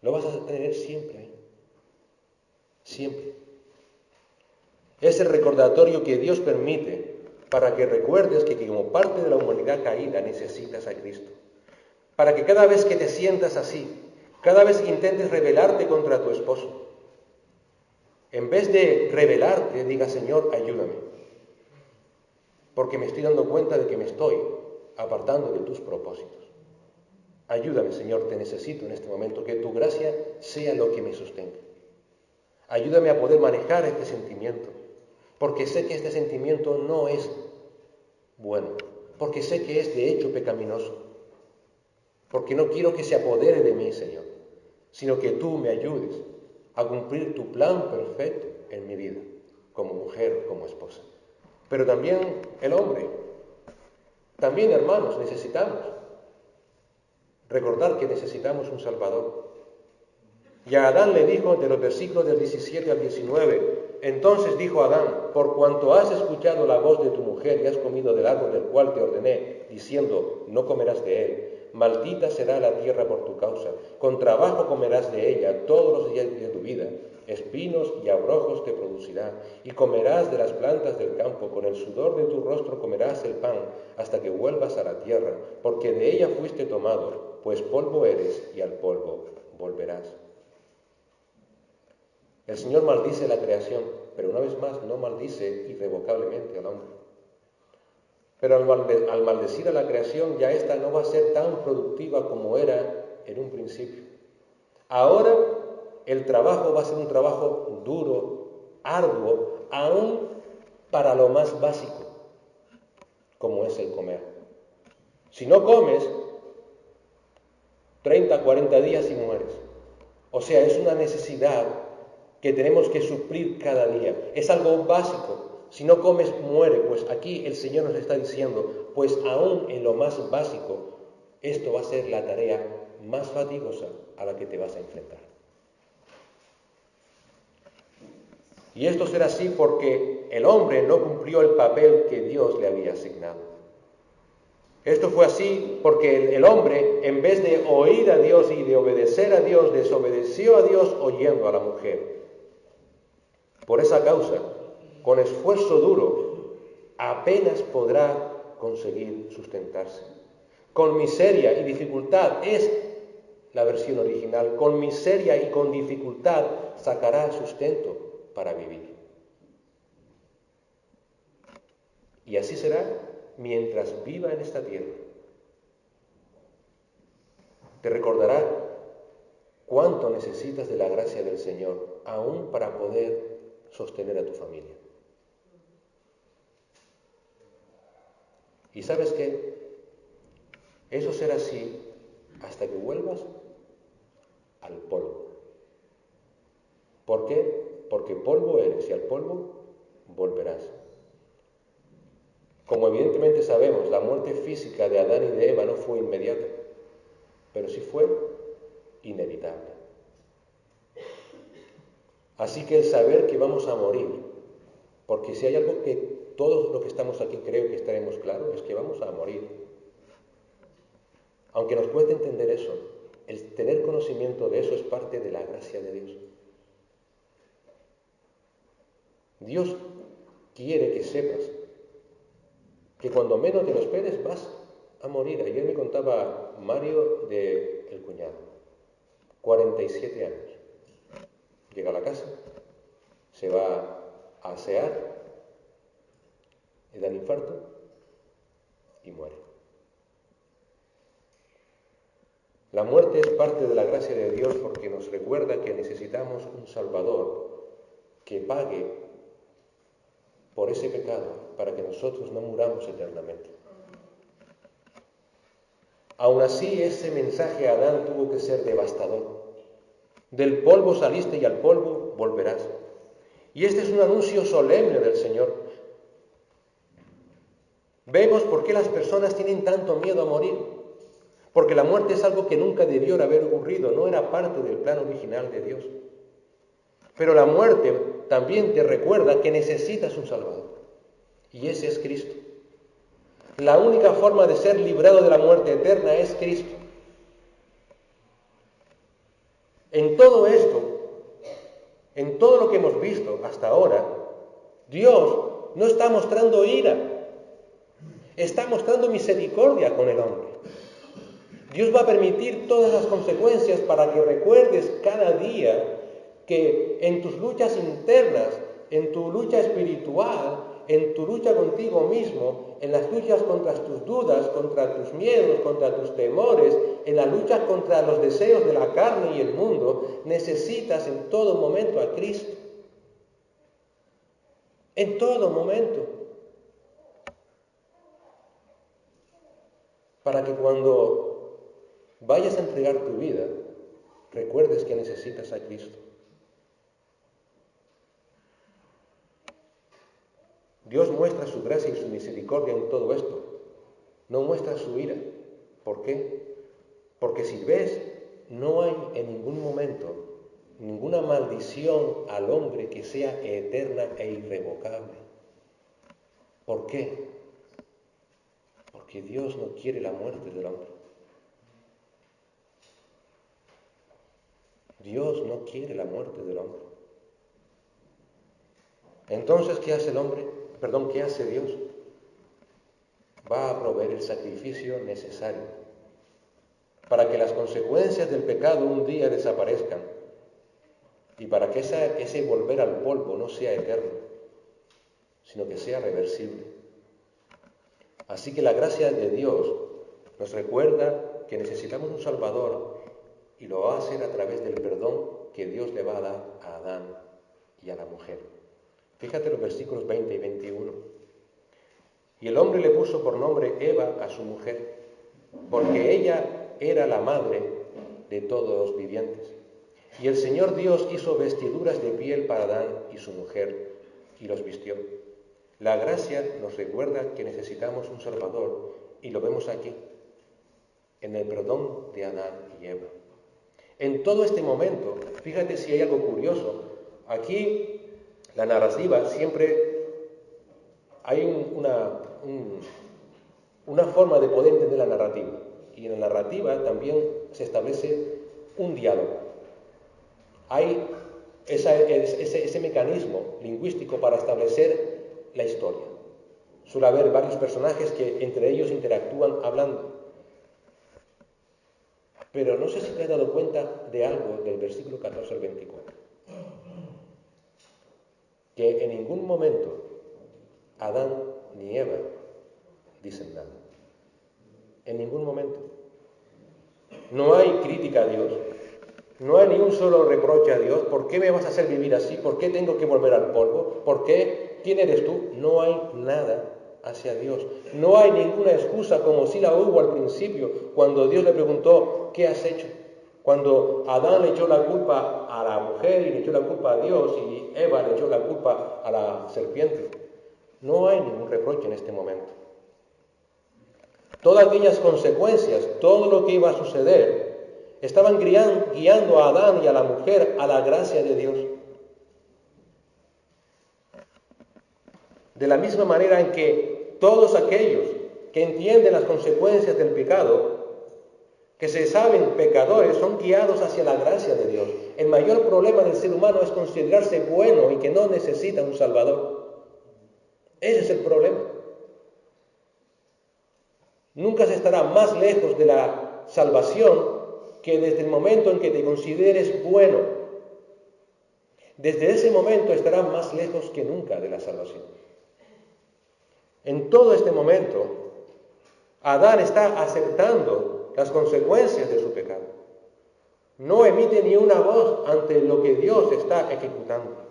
Lo vas a tener siempre, ¿eh? Siempre. Es el recordatorio que Dios permite para que recuerdes que como parte de la humanidad caída necesitas a Cristo. Para que cada vez que te sientas así, cada vez que intentes rebelarte contra tu esposo, en vez de rebelarte, diga, Señor, ayúdame. Porque me estoy dando cuenta de que me estoy apartando de tus propósitos. Ayúdame, Señor, te necesito en este momento, que tu gracia sea lo que me sostenga. Ayúdame a poder manejar este sentimiento, porque sé que este sentimiento no es bueno, porque sé que es de hecho pecaminoso, porque no quiero que se apodere de mí, Señor, sino que tú me ayudes a cumplir tu plan perfecto en mi vida, como mujer, como esposa. Pero también el hombre, también hermanos, necesitamos recordar que necesitamos un Salvador. Y a Adán le dijo, de los versículos del 17 al 19, entonces dijo Adán, por cuanto has escuchado la voz de tu mujer y has comido del árbol del cual te ordené, diciendo, no comerás de él, maldita será la tierra por tu causa, con trabajo comerás de ella todos los días de tu vida, espinos y abrojos te producirá, y comerás de las plantas del campo, con el sudor de tu rostro comerás el pan, hasta que vuelvas a la tierra, porque de ella fuiste tomado, pues polvo eres y al polvo volverás. El Señor maldice la creación, pero una vez más no maldice irrevocablemente al hombre. Pero al maldecir a la creación, ya ésta no va a ser tan productiva como era en un principio. Ahora el trabajo va a ser un trabajo duro, arduo, aún para lo más básico, como es el comer. Si no comes, 30, 40 días y mueres. O sea, es una necesidad que tenemos que suplir cada día. Es algo básico. Si no comes, muere. Pues aquí el Señor nos está diciendo, pues aún en lo más básico, esto va a ser la tarea más fatigosa a la que te vas a enfrentar. Y esto será así porque el hombre no cumplió el papel que Dios le había asignado. Esto fue así porque el hombre, en vez de oír a Dios y de obedecer a Dios, desobedeció a Dios oyendo a la mujer. Por esa causa, con esfuerzo duro, apenas podrá conseguir sustentarse. Con miseria y dificultad, es la versión original, con miseria y con dificultad sacará sustento para vivir. Y así será mientras viva en esta tierra. Te recordará cuánto necesitas de la gracia del Señor, aún para poder sostener a tu familia. ¿Y sabes qué? Eso será así hasta que vuelvas al polvo. ¿Por qué? Porque polvo eres y al polvo volverás. Como evidentemente sabemos, la muerte física de Adán y de Eva no fue inmediata, pero sí fue inevitable. Así que el saber que vamos a morir, porque si hay algo que todos los que estamos aquí creo que estaremos claros, es que vamos a morir. Aunque nos cueste entender eso, el tener conocimiento de eso es parte de la gracia de Dios. Dios quiere que sepas que cuando menos te lo esperes vas a morir. Ayer me contaba Mario de el cuñado, 47 años. Llega a la casa, se va a asear, le da un infarto y muere. La muerte es parte de la gracia de Dios porque nos recuerda que necesitamos un Salvador que pague por ese pecado para que nosotros no muramos eternamente. Aún así, ese mensaje a Adán tuvo que ser devastador. Del polvo saliste y al polvo volverás. Y este es un anuncio solemne del Señor. Vemos por qué las personas tienen tanto miedo a morir. Porque la muerte es algo que nunca debió haber ocurrido, no era parte del plan original de Dios. Pero la muerte también te recuerda que necesitas un Salvador. Y ese es Cristo. La única forma de ser librado de la muerte eterna es Cristo. En todo esto, en todo lo que hemos visto hasta ahora, Dios no está mostrando ira, está mostrando misericordia con el hombre. Dios va a permitir todas las consecuencias para que recuerdes cada día que en tus luchas internas, en tu lucha espiritual, en tu lucha contigo mismo, en las luchas contra tus dudas, contra tus miedos, contra tus temores, en la lucha contra los deseos de la carne y el mundo, necesitas en todo momento a Cristo. En todo momento. Para que cuando vayas a entregar tu vida, recuerdes que necesitas a Cristo. Dios muestra su gracia y su misericordia en todo esto. No muestra su ira. ¿Por qué? Porque si ves, no hay en ningún momento ninguna maldición al hombre que sea eterna e irrevocable. ¿Por qué? Porque Dios no quiere la muerte del hombre. Dios no quiere la muerte del hombre. Entonces, ¿qué hace el hombre? ¿Qué hace Dios? Va a proveer el sacrificio necesario para que las consecuencias del pecado un día desaparezcan y para que ese volver al polvo no sea eterno, sino que sea reversible. Así que la gracia de Dios nos recuerda que necesitamos un Salvador y lo va a hacer a través del perdón que Dios le va a dar a Adán y a la mujer. Fíjate los versículos 20 y 21. Y el hombre le puso por nombre Eva a su mujer, porque ella era la madre de todos los vivientes. Y el Señor Dios hizo vestiduras de piel para Adán y su mujer, y los vistió. La gracia nos recuerda que necesitamos un Salvador, y lo vemos aquí, en el perdón de Adán y Eva. En todo este momento, fíjate si hay algo curioso. Aquí la narrativa siempre hay una forma de poder entender la narrativa. Y en la narrativa también se establece un diálogo. Hay ese mecanismo lingüístico para establecer la historia. Suele haber varios personajes que entre ellos interactúan hablando. Pero no sé si te has dado cuenta de algo del versículo 14 al 24. Que en ningún momento Adán ni Eva dicen nada. En ningún momento. No hay crítica a Dios. No hay ni un solo reproche a Dios. ¿Por qué me vas a hacer vivir así? ¿Por qué tengo que volver al polvo? ¿Por qué? ¿Quién eres tú? No hay nada hacia Dios. No hay ninguna excusa como si la hubo al principio, cuando Dios le preguntó, ¿qué has hecho? Cuando Adán le echó la culpa a la mujer y le echó la culpa a Dios y Eva le echó la culpa a la serpiente. No hay ningún reproche en este momento. Todas aquellas consecuencias, todo lo que iba a suceder, estaban guiando a Adán y a la mujer a la gracia de Dios. De la misma manera en que todos aquellos que entienden las consecuencias del pecado, que se saben pecadores, son guiados hacia la gracia de Dios. El mayor problema del ser humano es considerarse bueno y que no necesita un Salvador. Ese es el problema. Nunca se estará más lejos de la salvación que desde el momento en que te consideres bueno. Desde ese momento estará más lejos que nunca de la salvación. En todo este momento, Adán está aceptando las consecuencias de su pecado. No emite ni una voz ante lo que Dios está ejecutando.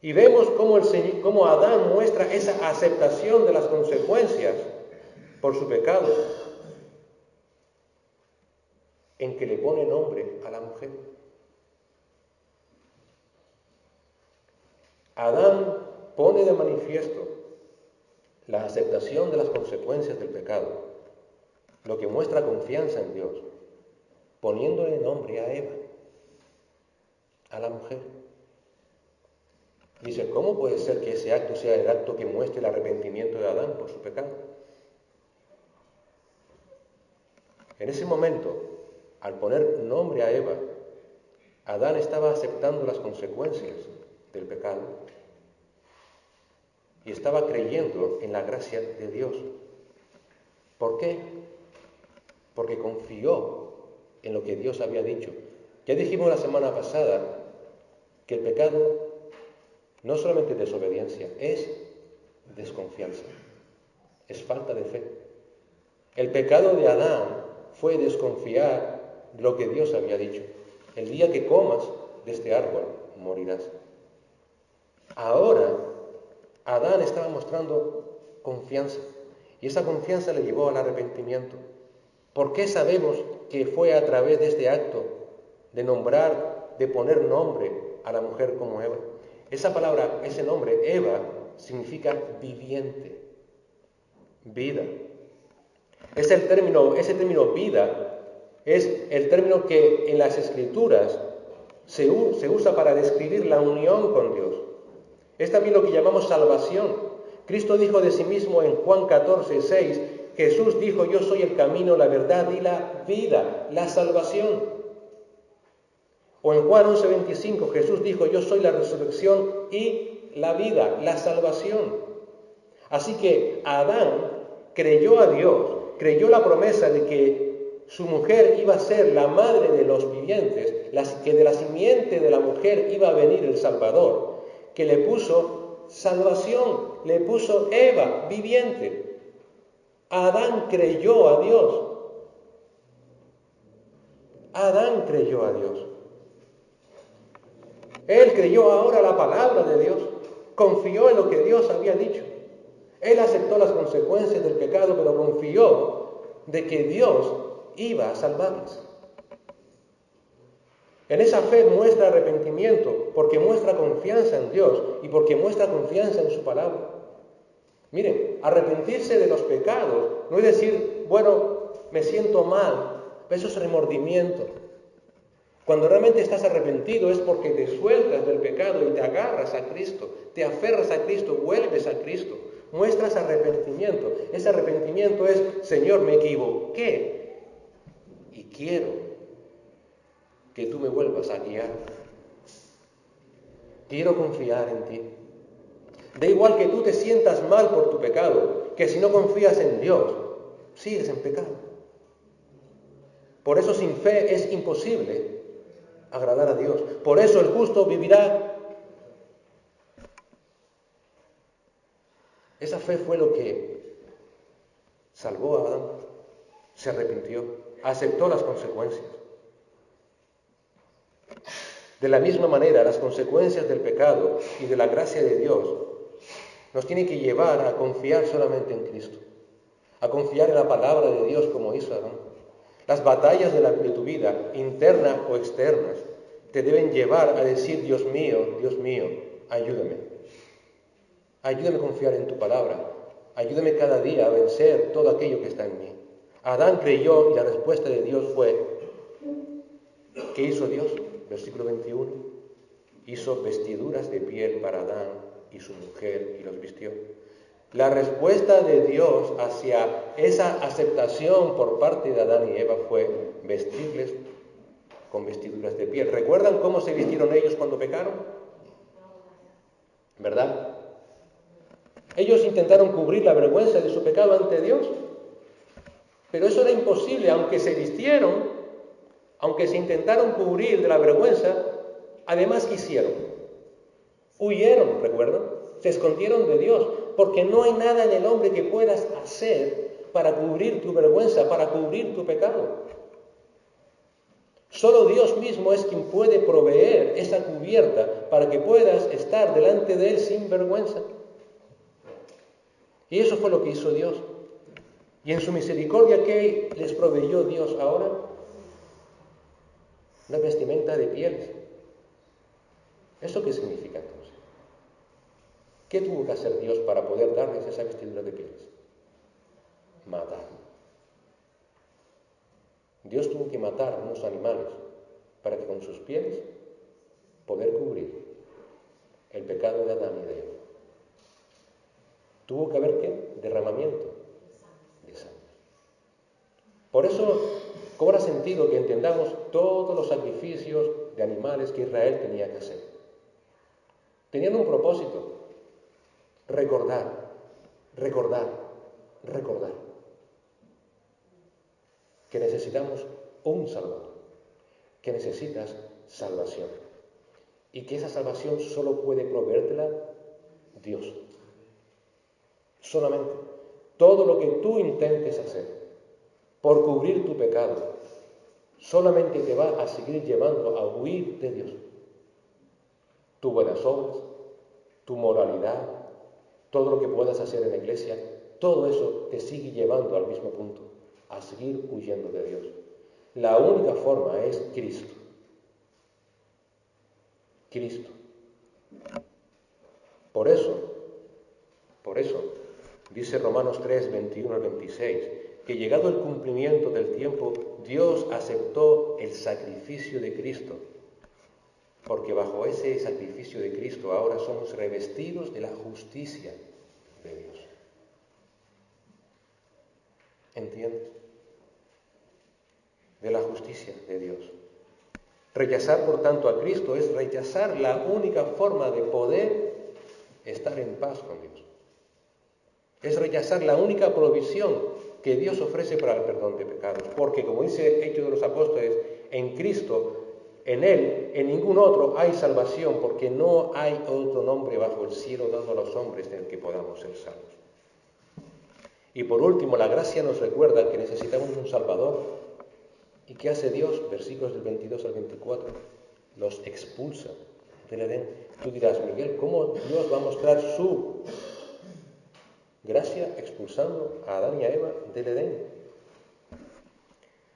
Y vemos cómo Adán muestra esa aceptación de las consecuencias por su pecado, en que le pone nombre a la mujer. Adán pone de manifiesto la aceptación de las consecuencias del pecado, lo que muestra confianza en Dios, poniéndole nombre a Eva, a la mujer. Dice, ¿cómo puede ser que ese acto sea el acto que muestre el arrepentimiento de Adán por su pecado? En ese momento, al poner nombre a Eva, Adán estaba aceptando las consecuencias del pecado y estaba creyendo en la gracia de Dios. ¿Por qué? Porque confió en lo que Dios había dicho. Ya dijimos la semana pasada que el pecado no solamente es desobediencia, es desconfianza, es falta de fe. El pecado de Adán fue desconfiar de lo que Dios había dicho. El día que comas de este árbol, morirás. Ahora, Adán estaba mostrando confianza, y esa confianza le llevó al arrepentimiento. ¿Por qué sabemos que fue a través de este acto de nombrar, de poner nombre a la mujer como Eva? Esa palabra, ese nombre, Eva, significa viviente, vida. Ese término vida es el término que en las Escrituras se usa para describir la unión con Dios. Es también lo que llamamos salvación. Cristo dijo de sí mismo en Juan 14:6, Jesús dijo, yo soy el camino, la verdad y la vida, la salvación. O en Juan 11:25, Jesús dijo, yo soy la resurrección y la vida, la salvación. Así que Adán creyó a Dios, creyó la promesa de que su mujer iba a ser la madre de los vivientes, que de la simiente de la mujer iba a venir el Salvador, que le puso salvación, le puso Eva, viviente. Adán creyó a Dios. Adán creyó a Dios. Él creyó ahora la palabra de Dios, confió en lo que Dios había dicho. Él aceptó las consecuencias del pecado, pero confió de que Dios iba a salvarles. En esa fe muestra arrepentimiento, porque muestra confianza en Dios y porque muestra confianza en su palabra. Miren, arrepentirse de los pecados no es decir, bueno, me siento mal, eso es remordimiento. Cuando realmente estás arrepentido es porque te sueltas del pecado y te agarras a Cristo, te aferras a Cristo, vuelves a Cristo, muestras arrepentimiento. Ese arrepentimiento es, Señor, me equivoqué y quiero que tú me vuelvas a guiar. Quiero confiar en ti. Da igual que tú te sientas mal por tu pecado, que si no confías en Dios, sigues en pecado. Por eso sin fe es imposible agradar a Dios. Por eso el justo vivirá. Esa fe fue lo que salvó a Adán. Se arrepintió, aceptó las consecuencias. De la misma manera, las consecuencias del pecado y de la gracia de Dios nos tienen que llevar a confiar solamente en Cristo, a confiar en la palabra de Dios como hizo Adán. Las batallas de tu vida, internas o externas, te deben llevar a decir, Dios mío, ayúdame. Ayúdame a confiar en tu palabra. Ayúdame cada día a vencer todo aquello que está en mí. Adán creyó y la respuesta de Dios fue, ¿qué hizo Dios? Versículo 21. Hizo vestiduras de piel para Adán y su mujer y los vistió. La respuesta de Dios hacia esa aceptación por parte de Adán y Eva fue vestirles con vestiduras de piel. ¿Recuerdan cómo se vistieron ellos cuando pecaron? ¿Verdad? Ellos intentaron cubrir la vergüenza de su pecado ante Dios, pero eso era imposible, aunque se vistieron, aunque se intentaron cubrir de la vergüenza, además ¿qué hicieron? Huyeron, ¿recuerdan? Se escondieron de Dios, porque no hay nada en el hombre que puedas hacer para cubrir tu vergüenza, para cubrir tu pecado. Solo Dios mismo es quien puede proveer esa cubierta para que puedas estar delante de Él sin vergüenza. Y eso fue lo que hizo Dios. Y en su misericordia, ¿qué les proveyó Dios ahora? Una vestimenta de pieles. ¿Eso qué significa entonces? ¿Qué tuvo que hacer Dios para poder darles esa vestidura de pieles? Matar. Dios tuvo que matar a unos animales para que con sus pieles poder cubrir el pecado de Adán y de Eva. Tuvo que haber ¿qué? Derramamiento de sangre. Por eso cobra sentido que entendamos todos los sacrificios de animales que Israel tenía que hacer. Tenían un propósito: recordar. Que necesitamos un Salvador. que necesitas salvación y que esa salvación solo puede proveértela Dios. Solamente. Todo lo que tú intentes hacer por cubrir tu pecado solamente te va a seguir llevando a huir de Dios. Tus buenas obras, tu moralidad, todo lo que puedas hacer en la iglesia, todo eso te sigue llevando al mismo punto, a seguir huyendo de Dios. La única forma es Cristo. Cristo. Por eso, dice Romanos 3, 21 al 26, que llegado el cumplimiento del tiempo, Dios aceptó el sacrificio de Cristo, porque bajo ese sacrificio de Cristo ahora somos revestidos de la justicia de Dios. ¿Entiendes? De la justicia de Dios. Rechazar, por tanto, a Cristo es rechazar la única forma de poder estar en paz con Dios. Es rechazar la única provisión que Dios ofrece para el perdón de pecados. Porque, como dice Hechos de los Apóstoles, en Cristo, en Él, en ningún otro hay salvación, porque no hay otro nombre bajo el cielo dado a los hombres en el que podamos ser salvos. Y por último, la gracia nos recuerda que necesitamos un Salvador. ¿Y qué hace Dios? Versículos del 22 al 24. Los expulsa del Edén. Tú dirás, Miguel, ¿cómo Dios va a mostrar su gracia expulsando a Adán y a Eva del Edén?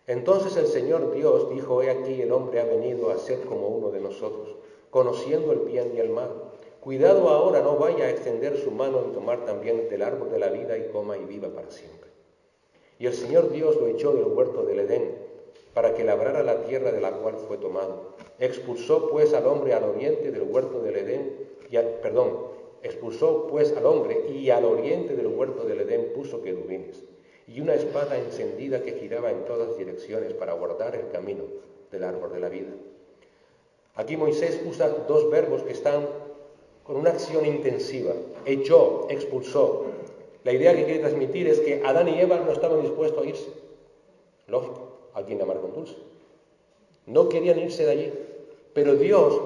Entonces el Señor Dios dijo, he aquí el hombre ha venido a ser como uno de nosotros, conociendo el bien y el mal. Cuidado ahora no vaya a extender su mano en tomar también del árbol de la vida y coma y viva para siempre. Y el Señor Dios lo echó del huerto del Edén, para que labrara la tierra de la cual fue tomado. Expulsó pues al hombre al oriente del huerto del Edén, expulsó pues al hombre y al oriente del huerto del Edén puso querubines, y una espada encendida que giraba en todas direcciones para guardar el camino del árbol de la vida. Aquí Moisés usa dos verbos que están con una acción intensiva. Echó, expulsó. La idea que quiere transmitir es que Adán y Eva no estaban dispuestos a irse. Lógico. Alguien de amargo dulce. No querían irse de allí, pero Dios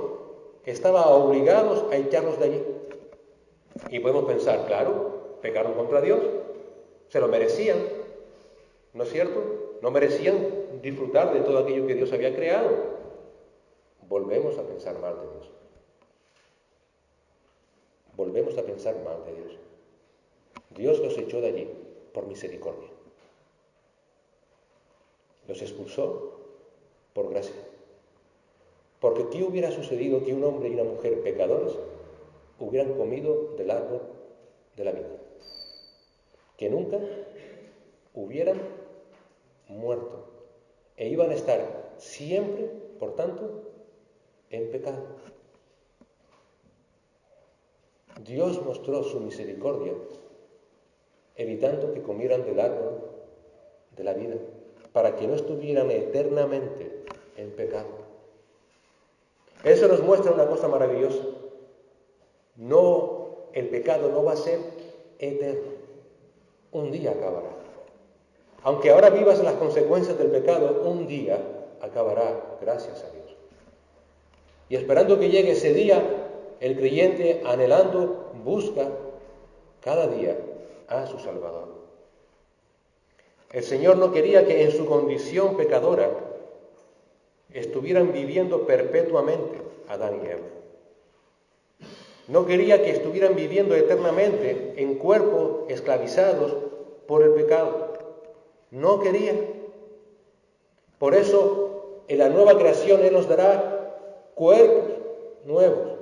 estaba obligados a echarlos de allí. Y podemos pensar, claro, pecaron contra Dios, se lo merecían, ¿no es cierto? No merecían disfrutar de todo aquello que Dios había creado. Volvemos a pensar mal de Dios. Volvemos a pensar mal de Dios. Dios los echó de allí por misericordia. Los expulsó por gracia. Porque ¿qué hubiera sucedido que un hombre y una mujer pecadores hubieran comido del árbol de la vida? Que nunca hubieran muerto e iban a estar siempre, por tanto, en pecado. Dios mostró su misericordia evitando que comieran del árbol de la vida, para que no estuvieran eternamente en pecado. Eso nos muestra una cosa maravillosa. El pecado no va a ser eterno. Un día acabará. Aunque ahora vivas las consecuencias del pecado, un día acabará, gracias a Dios. Y esperando que llegue ese día, el creyente, anhelando, busca cada día a su Salvador. El Señor no quería que en su condición pecadora estuvieran viviendo perpetuamente Adán y Eva. No quería que estuvieran viviendo eternamente en cuerpos esclavizados por el pecado. No quería. Por eso, en la nueva creación Él nos dará cuerpos nuevos.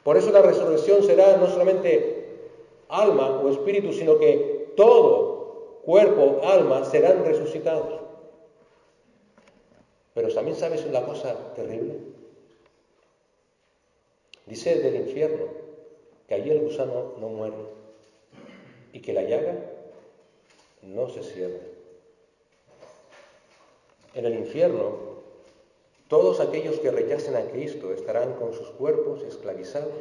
Por eso la resurrección será no solamente alma o espíritu, sino que todo cuerpo, alma, serán resucitados. Pero también sabes una cosa terrible. Dice del infierno que allí el gusano no muere y que la llaga no se cierra. En el infierno, todos aquellos que rechacen a Cristo estarán con sus cuerpos esclavizados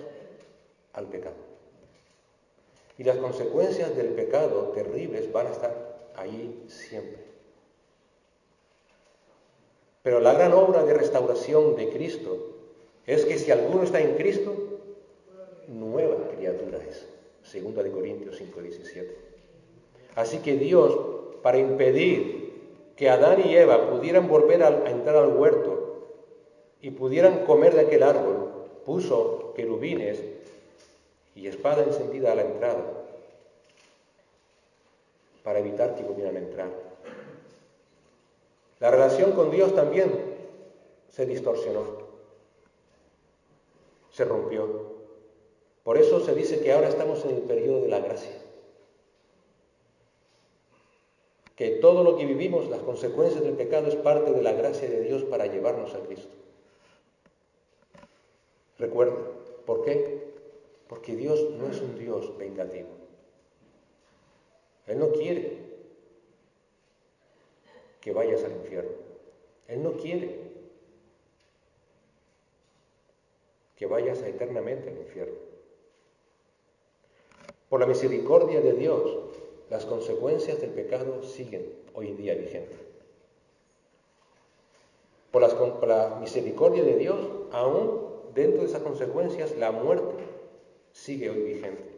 al pecado. Y las consecuencias del pecado terribles van a estar allí siempre. Pero la gran obra de restauración de Cristo es que si alguno está en Cristo, nueva criatura es. 2 Corintios 5:17. Así que Dios, para impedir que Adán y Eva pudieran volver a entrar al huerto y pudieran comer de aquel árbol, puso querubines y espada encendida a la entrada para evitar que pudieran entrar. La relación con Dios también se distorsionó, se rompió. Por eso se dice que ahora estamos en el periodo de la gracia. Que todo lo que vivimos, las consecuencias del pecado, es parte de la gracia de Dios para llevarnos a Cristo. Recuerda, ¿por qué? Porque Dios no es un Dios vengativo. Él no quiere que vayas al infierno. Él no quiere que vayas eternamente al infierno. Por la misericordia de Dios, las consecuencias del pecado siguen hoy en día vigentes. Por la misericordia de Dios, aún dentro de esas consecuencias, la muerte sigue hoy vigente.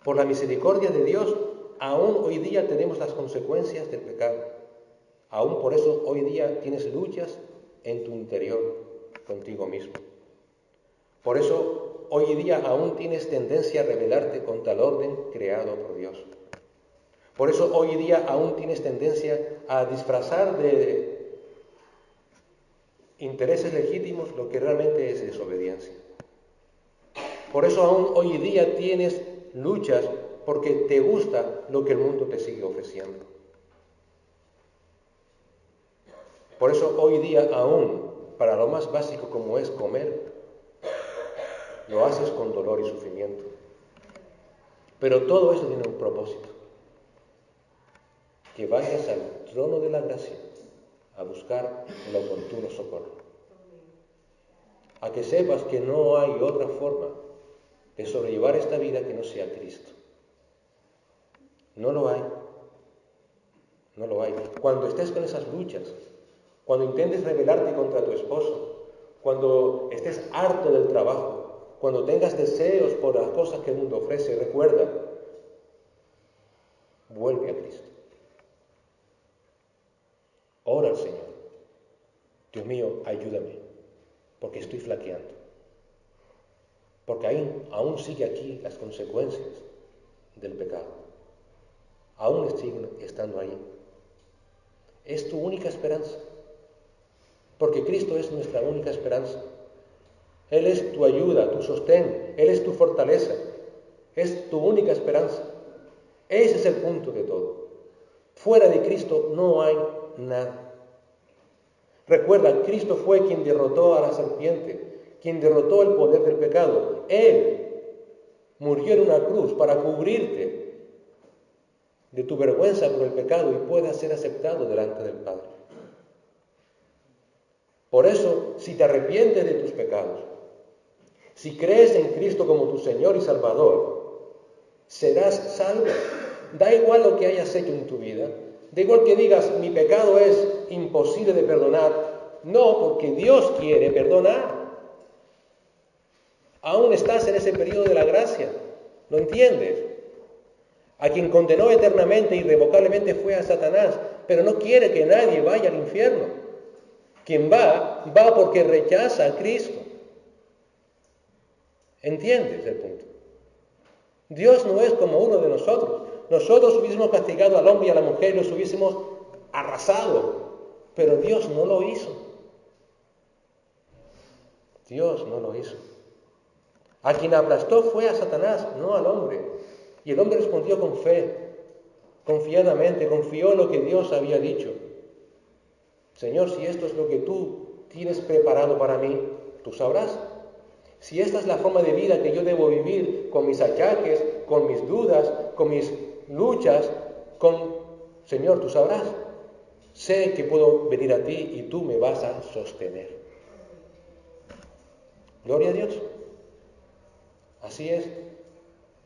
Por la misericordia de Dios, aún hoy día tenemos las consecuencias del pecado. Aún por eso hoy día tienes luchas en tu interior contigo mismo. Por eso hoy día aún tienes tendencia a rebelarte contra el orden creado por Dios. Por eso hoy día aún tienes tendencia a disfrazar de intereses legítimos lo que realmente es desobediencia. Por eso aún hoy día tienes luchas porque te gusta lo que el mundo te sigue ofreciendo. Por eso hoy día aún, para lo más básico como es comer, lo haces con dolor y sufrimiento. Pero todo eso tiene un propósito. Que vayas al trono de la gracia a buscar el oportuno socorro. A que sepas que no hay otra forma de sobrellevar esta vida que no sea Cristo. No lo hay. No lo hay. Cuando estés con esas luchas, cuando intentes rebelarte contra tu esposo, cuando estés harto del trabajo, cuando tengas deseos por las cosas que el mundo ofrece, recuerda, vuelve a Cristo. Ora al Señor. Dios mío, ayúdame, porque estoy flaqueando. Porque aún sigue aquí las consecuencias del pecado. Aún siguen estando ahí. Es tu única esperanza. Porque Cristo es nuestra única esperanza. Él es tu ayuda, tu sostén, Él es tu fortaleza, es tu única esperanza. Ese es el punto de todo. Fuera de Cristo no hay nada. Recuerda, Cristo fue quien derrotó a la serpiente, quien derrotó el poder del pecado. Él murió en una cruz para cubrirte de tu vergüenza por el pecado y puedas ser aceptado delante del Padre. Por eso, si te arrepientes de tus pecados, si crees en Cristo como tu Señor y Salvador, serás salvo. Da igual lo que hayas hecho en tu vida, da igual que digas, mi pecado es imposible de perdonar. No, porque Dios quiere perdonar. Aún estás en ese periodo de la gracia, ¿lo entiendes? A quien condenó eternamente e irrevocablemente fue a Satanás, pero no quiere que nadie vaya al infierno. Quien va porque rechaza a Cristo. ¿Entiendes el punto? Dios no es como uno de nosotros. Nosotros hubiésemos castigado al hombre y a la mujer y los hubiésemos arrasado, pero Dios no lo hizo. Dios no lo hizo. A quien aplastó fue a Satanás, no al hombre. Y el hombre respondió con fe, confiadamente, confió en lo que Dios había dicho. Señor, si esto es lo que tú tienes preparado para mí, tú sabrás. Si esta es la forma de vida que yo debo vivir, con mis achaques, con mis dudas, con mis luchas, Señor, tú sabrás. Sé que puedo venir a ti y tú me vas a sostener. Gloria a Dios. Así es.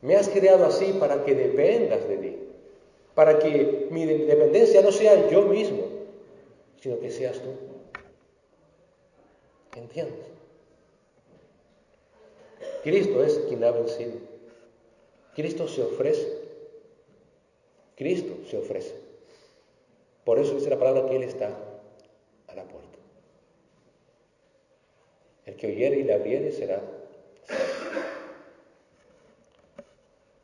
Me has creado así para que dependas de mí. Para que mi dependencia no sea yo mismo, sino que seas tú. ¿Entiendes? Cristo es quien ha vencido. Cristo se ofrece. Cristo se ofrece. Por eso dice la palabra que Él está a la puerta. El que oyere y le abriere será salvo.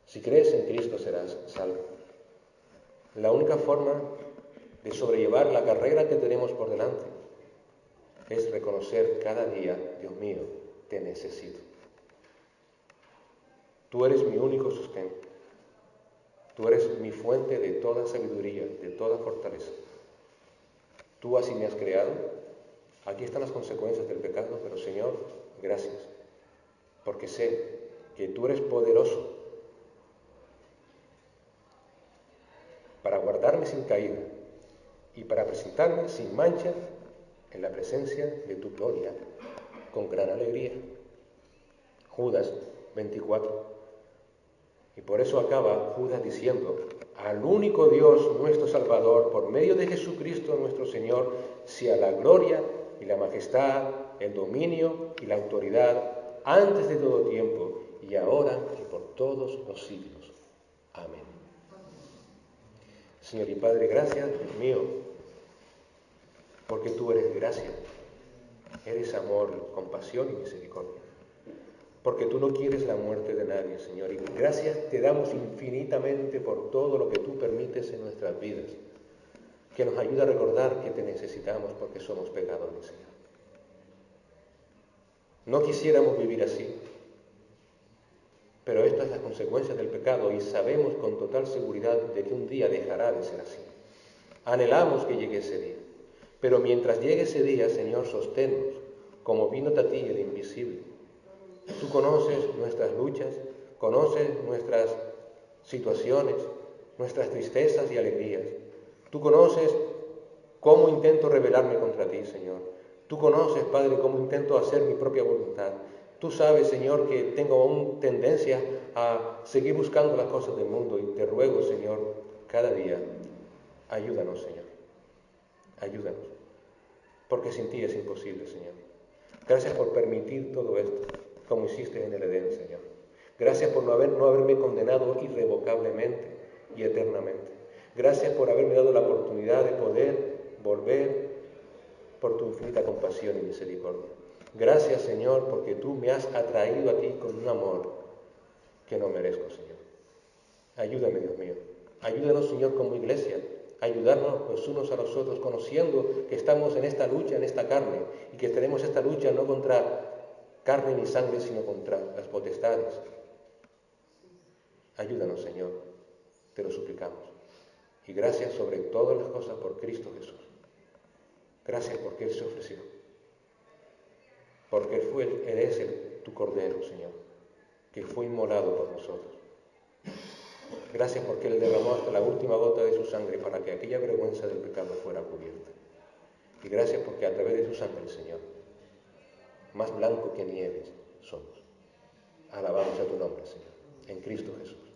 Si crees en Cristo serás salvo. La única forma de sobrellevar la carrera que tenemos por delante es reconocer cada día, Dios mío, te necesito. Tú eres mi único sustento. Tú eres mi fuente de toda sabiduría, de toda fortaleza. Tú así me has creado. Aquí están las consecuencias del pecado, pero Señor, gracias, porque sé que tú eres poderoso para guardarme sin caída y para presentarme sin mancha en la presencia de tu gloria con gran alegría. Judas 24. Y por eso acaba Judas diciendo: al único Dios nuestro Salvador, por medio de Jesucristo nuestro Señor, sea la gloria y la majestad, el dominio y la autoridad, antes de todo tiempo, y ahora y por todos los siglos. Amén. Señor y Padre, gracias, Dios mío, porque tú eres gracia, eres amor, compasión y misericordia. Porque tú no quieres la muerte de nadie, Señor. Y gracias te damos infinitamente por todo lo que tú permites en nuestras vidas, que nos ayuda a recordar que te necesitamos porque somos pecadores, Señor. No quisiéramos vivir así, pero esta es la consecuencia del pecado y sabemos con total seguridad de que un día dejará de ser así. Anhelamos que llegue ese día, pero mientras llegue ese día, Señor, sosténnos, como vino a ti el invisible. Tú conoces nuestras luchas, conoces nuestras situaciones, nuestras tristezas y alegrías. Tú conoces cómo intento rebelarme contra ti, Señor. Tú conoces, Padre, cómo intento hacer mi propia voluntad. Tú sabes, Señor, que tengo aún tendencia a seguir buscando las cosas del mundo y te ruego, Señor, cada día, ayúdanos, Señor. Ayúdanos, porque sin ti es imposible, Señor. Gracias por permitir todo esto, como hiciste en el Edén, Señor. Gracias por no haberme condenado irrevocablemente y eternamente. Gracias por haberme dado la oportunidad de poder volver por tu infinita compasión y misericordia. Gracias, Señor, porque tú me has atraído a ti con un amor que no merezco, Señor. Ayúdame, Dios mío. Ayúdanos, Señor, como iglesia, a ayudarnos los unos a los otros, conociendo que estamos en esta lucha, en esta carne, y que tenemos esta lucha no contra carne ni sangre, sino contra las potestades. Ayúdanos, Señor, te lo suplicamos. Y gracias sobre todas las cosas por Cristo Jesús. Gracias porque Él se ofreció. Porque Él es tu Cordero, Señor, que fue inmolado por nosotros. Gracias porque Él derramó hasta la última gota de su sangre para que aquella vergüenza del pecado fuera cubierta. Y gracias porque a través de su sangre, Señor, más blanco que nieve somos. Alabamos a tu nombre, Señor, en Cristo Jesús.